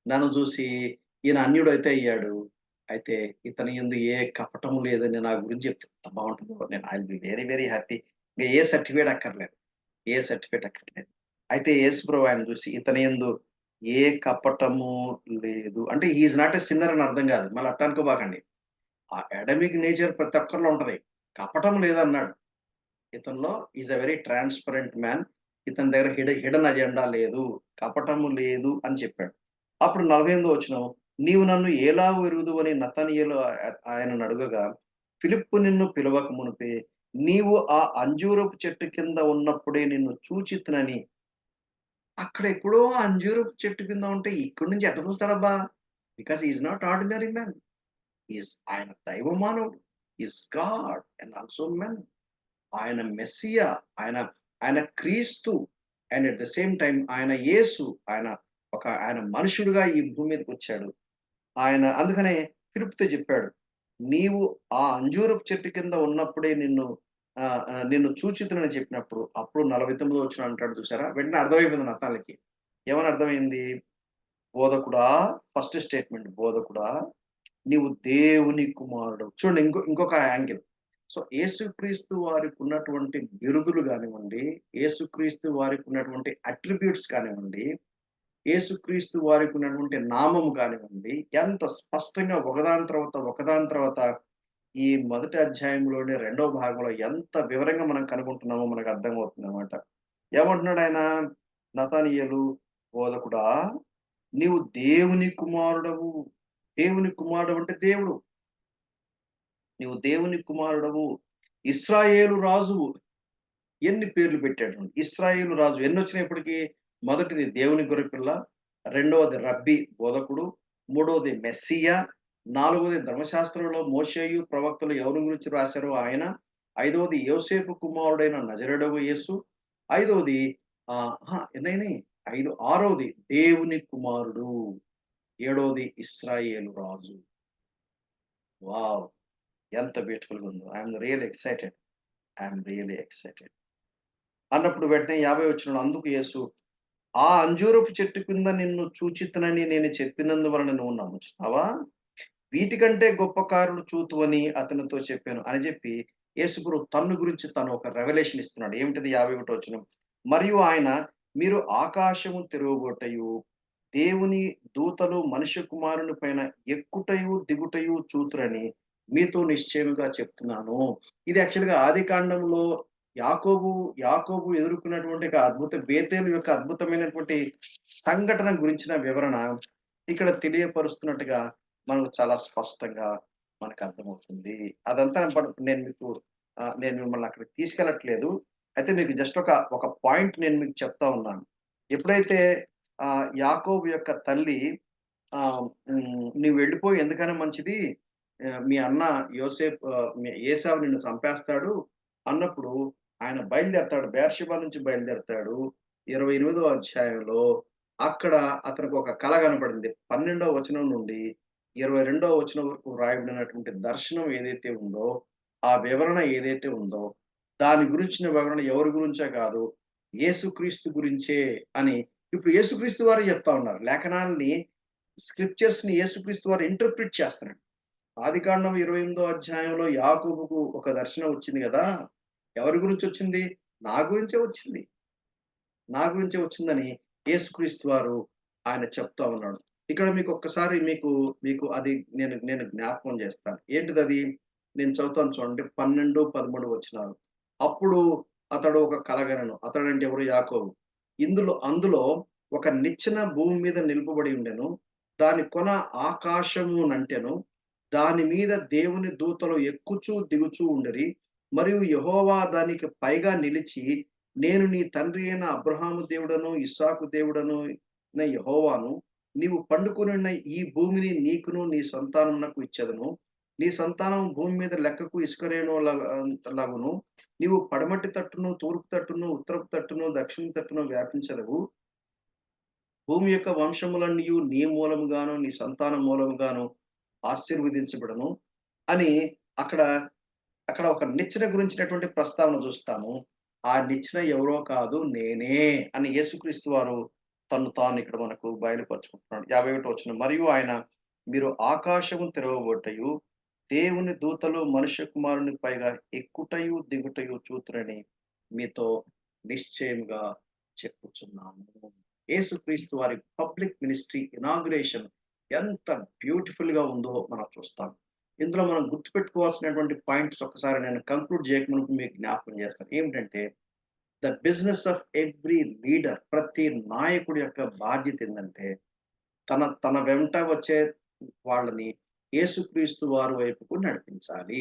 నన్ను జూసి ఈయన అన్యుడైతే అయ్యాడు. అయితే ఇతని యందు ఏ కపటము లేదని నా గురించి చెప్తే ఎంత బావుంటదో. I will be very, very happy. ఇంక ఏ సర్టిఫికేట్ అక్కర్లేదు. ఏ సర్టిఫికేట్ అక్కర్లేదు. అయితే యేసుప్రభు ఆయన్ని చూసి ఇతని యందు ఏ కపటము లేదు. అంటే హి ఈస్ నాట్ ఎ సిన్నర్ అని అర్థం కాదు. మళ్ళీ అట్ట అనుకోబాకండి. ఆ అడమిక్ నేచర్ ప్రతి ఒక్కరిలో ఉంటది. కపటం లేదన్నాడు. ఇతనిలో is a very transparent man. ఇతని దగ్గర హిడెన్ అజెండా లేదు. కపటము లేదు అని చెప్పాడు. అప్పుడు 48 వచనం, "నీవు నన్ను ఎలాగు ఎరుగుదువని" నతనయేలు ఆయనను అడుగగా, ఫిలిప్పు నిన్ను పిలవక మునుపే నీవు ఆ అంజూరపు చెట్టు కింద ఉన్నప్పుడే నిన్ను చూచితినని. అక్కడెక్కడో అంజూరపు చెట్టు కింద ఉంటే ఇక్కడి నుంచి ఎట్ట చూస్తాడబ్బా? Because he is not ordinary man. ఆయన దైవ మానవుడు. Is God and also men. ఆయన మెస్సియా. ఆయన ఆయన క్రీస్తు. And at the same time ఆయన యేసు. ఆయన మనుషుడుగా ఈ భూమి మీదకొచ్చాడు. అందుకనే ఫిలిప్‌తో చెప్పాడు. నీవు ఆ అంజూరపు చెట్టు కింద ఉన్నప్పుడే నిన్ను చూచితునని చెప్పినప్పుడు, అప్పుడు 49 వచనం అంటాడు చూసారా? వెంటనే అర్థమైపోయింది నతాలికి. ఏమని అర్థమైంది? బోధకుడా, ఫస్ట్ స్టేట్మెంట్ బోధకుడా, నీవు దేవుని కుమారుడవు. చూడండి ఇంకొక యాంగిల్. సో, యేసుక్రీస్తు వారికున్నటువంటి బిరుదులు గానివ్వండి, యేసుక్రీస్తు వారికున్నటువంటి అట్రిబ్యూట్స్ కానివ్వండి, యేసుక్రీస్తు వారికున్నటువంటి నామము కానివ్వండి, ఎంత స్పష్టంగా ఒకదాని తర్వాత ఈ మొదటి అధ్యాయంలోని రెండవ భాగంలో ఎంత వివరంగా మనం కనుగొంటున్నామో మనకు అర్థమవుతుందనమాట. ఏమంటున్నాడాయన? నతనీయేలు, బోధకుడా, నీవు దేవుని కుమారుడవు. దేవుని కుమారుడు అంటే దేవుడు. నీవు దేవుని కుమారుడవు. ఇశ్రాయేలు రాజువు. ఎన్ని పేర్లు పెట్టాడు. ఇశ్రాయేలు రాజు ఎన్నొచ్చినాయి ఇప్పటికి? మొదటిది దేవుని గొర్రెపిల్ల, రెండవది రబ్బీ బోధకుడు, మూడవది మెస్సియా, నాలుగవది ధర్మశాస్త్రంలో మోషేయు, ప్రవక్తలు ఎవరి గురించి రాశారో ఆయన, ఐదవది యోసేపు కుమారుడైన నజరేయుడగు యేసు, ఐదవది ఎన్నయినాయి? ఆరవది దేవుని కుమారుడు, ఏడవది ఇశ్రాయేలు రాజు. వావ్! ఎంత బ్యూటిఫుల్‌గా ఉందో. I'm really excited. అన్నప్పుడు వెంటనే 50 వచనంలో అందుకు యేసు, ఆ అంజూరపు చెట్టు కింద నిన్ను చూచితినని నేను చెప్పినందువలన నువ్వు నమ్ముచున్నావా? వీటికంటే గొప్ప కార్యాలు చూతువని అతనితో చెప్పాను అని చెప్పి యేసుప్రభు తన్ను గురించి తను ఒక రెవల్యూషన్ ఇస్తున్నాడు. ఏమిటిది? 51 వచనం. మరియు ఆయన, మీరు ఆకాశము తెరవబోటయు, దేవుని దూతలు మనుష్య కుమారుని పైన ఎక్కుటయు, దిగుటయు చూతురని మీతో నిశ్చయముగా చెప్తున్నాను. ఇది యాక్చువల్‌గా ఆదికాండంలో యాకోబు యాకోబు ఎదుర్కొన్నటువంటి బేతేలు యొక్క అద్భుతమైనటువంటి సంఘటన గురించిన వివరణ ఇక్కడ తెలియపరుస్తున్నట్టుగా మనకు చాలా స్పష్టంగా మనకు అర్థమవుతుంది. అదంతా నేను మిమ్మల్ని అక్కడికి తీసుకెళ్ళట్లేదు. అయితే మీకు జస్ట్ ఒక పాయింట్ నేను మీకు చెప్తా ఉన్నాను. ఎప్పుడైతే యాకోబు యొక్క తల్లి "నీవు వెళ్ళిపోయి ఎందుకైనా మంచిది. మీ అన్న ఏశావు నిన్ను చంపేస్తాడు" అన్నప్పుడు ఆయన బయలుదేరతాడు. బెయేర్షెబా నుంచి బయలుదేరతాడు. 28వ అధ్యాయంలో అక్కడ అతనికి ఒక కల కనపడింది. 12వ వచనం నుండి 22వ వచనం వరకు వ్రాయబడినటువంటి దర్శనం ఏదైతే ఉందో, ఆ వివరణ ఏదైతే ఉందో, దాని గురించిన వివరణ ఎవరి గురించో కాదు, యేసుక్రీస్తు గురించే అని ఇప్పుడు యేసుక్రీస్తు వారే చెప్తా ఉన్నారు. లేఖనాల్ని, స్క్రిప్చర్స్‌ని యేసుక్రీస్తు వారు ఇంటర్ప్రిట్ చేస్తున్నాడు. ఆదికాండం 28దో అధ్యాయంలో యాకోబుకు ఒక దర్శనం వచ్చింది గదా! ఎవరి గురించొచ్చింది? నా గురించే వచ్చింది. నా గురించే వచ్చిందని యేసుక్రీస్తు వారు ఆయన చెప్తా ఉన్నాడు. ఇక్కడ మీకొక్కసారి మీకు అది నేను నేను జ్ఞాపకం చేస్తాను. ఏంటిదది? నేను చదువుతాను చూడండి. 12, 13 వచనాలు. అప్పుడు అతడు ఒక కలగనెను. అతడంటే ఎవరు? యాకోబు. అందులో ఒక నిచ్చెన భూమి మీద నిలుపబడి ఉండెను. దాని కొన ఆకాశమునంటెను. దాని మీద దేవుని దూతలు ఎక్కుచూ, దిగుచూ ఉండిరి. మరియు యెహోవా దానికి పైగా నిలిచి, నేను నీ తండ్రి అయిన అబ్రహాము దేవుడను, ఇస్సాకు దేవుడను అయిన యెహోవాను. నీవు పండుకొనున్న ఈ భూమిని నీకును, నీ సంతానమునకు ఇచ్చెదను. నీ సంతానం భూమి మీద లెక్కకు ఇసుక రేణువులగును. నీవు పడమటి తట్టును, తూర్పు తట్టును, ఉత్తరపు తట్టును, దక్షిణ తట్టును వ్యాపించెదవు. భూమి యొక్క వంశములన్నీయు నీ మూలముగాను, నీ సంతానం మూలముగాను ఆశీర్వదించబడును అని అక్కడ అక్కడ ఒక నిచ్చెన గురించినటువంటి ప్రస్తావన చూస్తాము. ఆ నిచ్చెన ఎవరో కాదు నేనే అని యేసుక్రీస్తు వారు తన్ను తాను ఇక్కడ మనకు బయలుపరుచుకుంటున్నాడు. 51 వచనం. మరియు ఆయన, మీరు ఆకాశము తెరవబోటయు, దేవుని దూతలు మనుష్య కుమారుని పైగా ఎక్కుటయు, దిగుటయు చూతురని మీతో నిశ్చయముగా చెప్పుచున్నాను. యేసుక్రీస్తు వారి పబ్లిక్ మినిస్ట్రీ ఇనాగ్రేషన్ ఎంత బ్యూటిఫుల్‌గా ఉందో మనం చూస్తాం. ఇందులో మనం గుర్తుపెట్టుకోవాల్సినటువంటి పాయింట్స్ ఒక్కసారి నేను కంక్లూడ్ చేయకమునుపు మీకు జ్ఞాపకం చేస్తాను. ఏమిటంటే, the business of every leader, ప్రతి నాయకుడి యొక్క బాధ్యత ఏందంటే, తన తన వెంట వచ్చే వాళ్ళని యేసుక్రీస్తు వారి వైపుకు నడిపించాలి.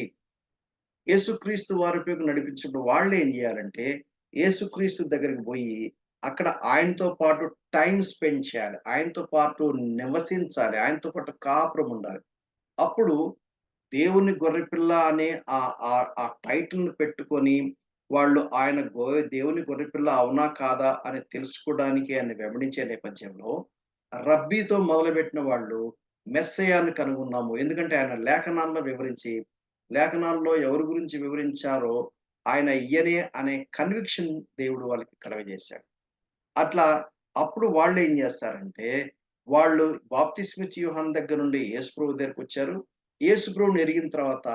యేసుక్రీస్తు వారి వైపు నడిపించినప్పుడు వాళ్ళేం జేయాలంటే, యేసుక్రీస్తు దగ్గరికి బోయి, అక్కడ ఆయనతో పాటు టైమ్ స్పెండ్ చేయాలి. ఆయనతో పాటు నివసించాలి. ఆయనతో పాటు కాపురం ఉండాలి. అప్పుడు దేవుని గొర్రెపిల్ల అనే ఆ టైటిల్‌ని పెట్టుకొని, వాళ్ళు ఆయన దేవుని గొర్రెపిల్ల అవునా? కాదా? అని తెలుసుకోవడానికి ఆయన్ని వెంబడించే నేపథ్యంలో, రబ్బీతో మొదలుపెట్టిన వాళ్ళు మెస్సీయాని కనుగొన్నాము. ఎందుకంటే ఆయన లేఖనాల్లో వివరించి, లేఖనాల్లో ఎవరి గురించి వివరించారో ఆయన ఈయనే అనే కన్విక్షన్ దేవుడు వాళ్ళకి కలుగజేశాడు. అట్లా అప్పుడు వాళ్ళేం జేస్తారంటే, వాళ్ళు బాప్తిస్మిచ్చి యోహాను దగ్గర నుండి యేసుప్రభు దగ్గరికొచ్చారు. యేసుప్రభుని ఎరిగిన తర్వాత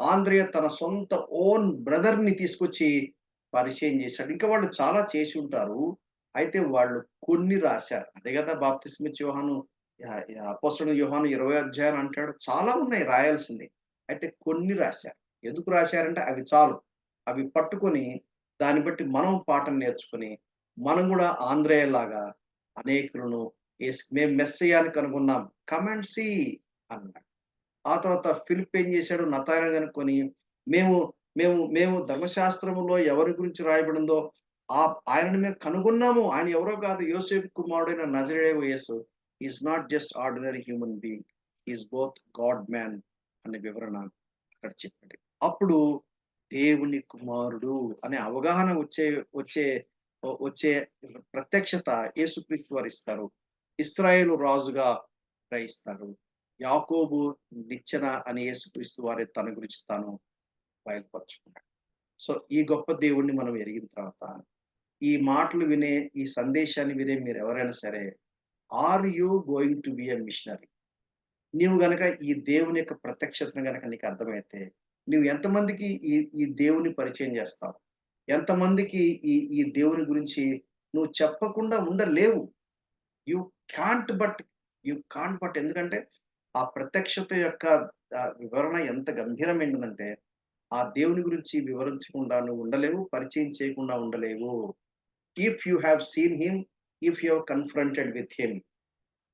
ఆంద్రెయ తన సొంత ఓన్ బ్రదర్‌ని తీసుకొచ్చి పరిచయం చేశాడు. ఇంకా వాళ్ళు చాలా చేసి ఉంటారు. అయితే వాళ్ళు కొన్ని రాశారు. అదే గదా! బాప్తిస్మిచ్చి యోహాను అపోస్తలుడైన యోహాను 20 అధ్యాయాలు అంటాడు. చాలా ఉన్నాయి రాయాల్సింది. అయితే కొన్ని రాశారు. ఎందుకు రాశారంటే అవి చాలు. అవి పట్టుకొని దాన్ని బట్టి మనం పాఠం నేర్చుకొని మనం గూడా ఆంద్రేయలాగా అనేకులను మేము మెస్సీయాని కనుగొన్నాం. కమ్ అండ్ సీ అన్నాడు. ఆ తర్వాత ఫిలిప్ ఏం చేశాడు? నతానెలు కనుక్కొని మేము మేము ధర్మశాస్త్రములో ఎవరి గురించి రాయబడిందో ఆయనను మేము కనుగొన్నాము. ఆయన ఎవరో కాదు యోసేపు కుమారుడైన నజరేయుడైన యేసు. He is not just ordinary human being. He is both God man అనే వివరణ అక్కడ చెప్పాడు. అప్పుడు దేవుని కుమారుడు అనే అవగాహన వచ్చే వచ్చే ప్రత్యక్షత యేసుక్రీస్తు వారు ఇస్తారు. ఇశ్రాయేలు రాజుగా గ్రహిస్తారు. యాకోబు నిచ్చెన అని యేసుక్రీస్తు వారే తన గురించి తాను బయలుపరుచుకున్నాడు. సో, ఈ గొప్ప దేవుడిని మనం ఎరిగిన తర్వాత, ఈ మాటలు వినే, ఈ సందేశాన్ని వినే మీరెవరైనా సరే, are you going to be a missionary? నీవు గనక ఈ దేవుని యొక్క ప్రత్యక్షతను గనక నీకు అర్థమైతే, నువ్వు ఎంతమందికి ఈ ఈ దేవుని పరిచయం చేస్తావు? ఎంతమందికి ఈ దేవుని గురించి నువ్వు చెప్పకుండా ఉండలేవు. యూ కాంట్ బట్ ఎందుకంటే, ఆ ప్రత్యక్షత యొక్క వివరణ ఎంత గంభీరమైనదంటే, ఆ దేవుని గురించి వివరించకుండా నువ్వు ఉండలేవు. పరిచయం చేయకుండా ఉండలేవు. If you have seen him, if you have confronted with him.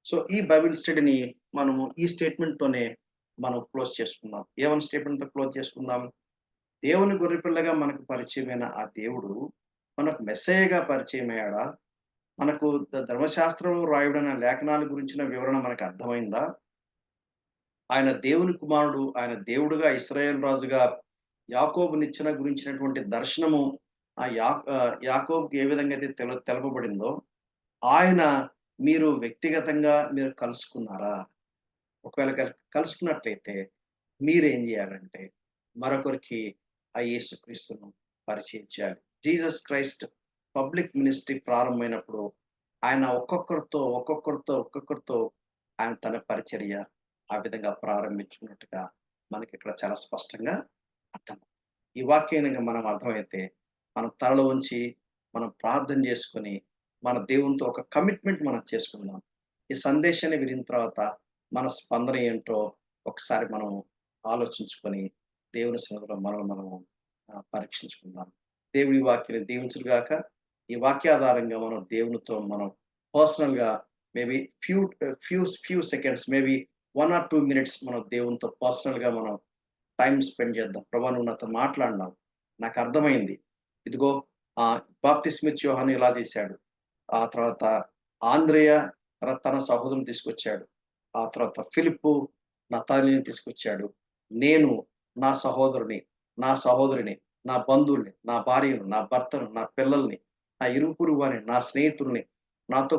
So, ఈ బైబిల్ స్టడీని మనము ఈ స్టేట్మెంట్‌తోనే మనం క్లోజ్ చేసుకుందాం. ఏమని స్టేట్మెంట్‌తో క్లోజ్ చేసుకుందాం? దేవుని గొర్రెపిల్లగా మనకు పరిచయమైన ఆ దేవుడు, మనకు మెస్సీయగా పరిచయమయ్యాడా? మనకు ధర్మశాస్త్రంలో రాయబడిన లేఖనాల గురించిన వివరణ మనకు అర్థమైందా? ఆయన దేవుని కుమారుడు, ఆయన దేవుడుగా ఇశ్రాయేలు రాజుగా యాకోబునిచ్చిన గురించినటువంటి దర్శనము యాకోబుకి ఏ విధంగా అయితే తెలపబడిందో, ఆయన మీరు వ్యక్తిగతంగా మీరు కలుసుకున్నారా? ఒకవేళ కలుసుకున్నట్లయితే మీరేం జేయాలంటే, మరొకరికి ఆ యేసుక్రీస్తును పరిచయం చేయాలి. జీసస్ క్రైస్ట్ పబ్లిక్ మినిస్ట్రీ ప్రారంభమైనప్పుడు ఆయన ఒక్కొక్కరితో ఆయన తన పరిచర్య ఆ విధంగా ప్రారంభించుకున్నట్టుగా మనకిక్కడ చాలా స్పష్టంగా అర్థం. ఈ వాక్యం గనక మనం అర్థమైతే, మనం తలలో ఉంచి, మనం ప్రార్థన చేసుకొని, మన దేవునితో ఒక కమిట్మెంట్ మనం చేసుకుందాం. ఈ సందేశాన్ని వినిన తర్వాత మన స్పందన ఏంటో ఒకసారి మనం ఆలోచించుకొని, దేవుని సన్నిధిలో మనల్ని మనము పరీక్షించుకుందాం. దేవుడి వాక్యాన్ని దీవించును గాక. ఈ వాక్యాధారంగా మనం దేవునితో మనం పర్సనల్‌గా maybe few seconds maybe 1 or 2 minutes మనం దేవునితో పర్సనల్‌గా మనం టైమ్ స్పెండ్ చేద్దాం. ప్రభా! నువ్వు నాతో మాట్లాడినావు. నాకర్థమైంది. ఇదిగో బాప్తిస్మిచ్చి యోహాను ఇలా చేశాడు. ఆ తర్వాత ఆంద్రెయ తన సహోదరుని తీసుకొచ్చాడు. ఆ తర్వాత ఫిలిప్పు నతానీయుని తీసుకొచ్చాడు. నేను నా సహోదరుని, నా సహోదరిని, నా బంధువుల్ని, నా భార్యను, నా భర్తను, నా పిల్లల్ని, నా ఇరుగు పొరుగు వారిని, నా స్నేహితుల్ని, నాతో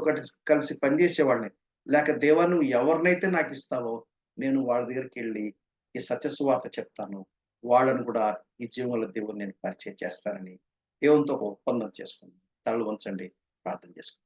కలిసి పనిచేసేవాడిని, లేక దేవా నువ్వు ఎవరినైతే నాకిస్తావో నేను వాళ్ళ దగ్గరికెళ్ళి ఈ సత్య సువార్త చెప్తాను. వాళ్ళను కూడా ఈ జీవముల దేవుడిని నేను పరిచయం చేస్తానని దేవునితో ఒక ఒప్పందం చేసుకుందాం. తలలు వంచండి. ప్రార్థన చేసుకుందాం.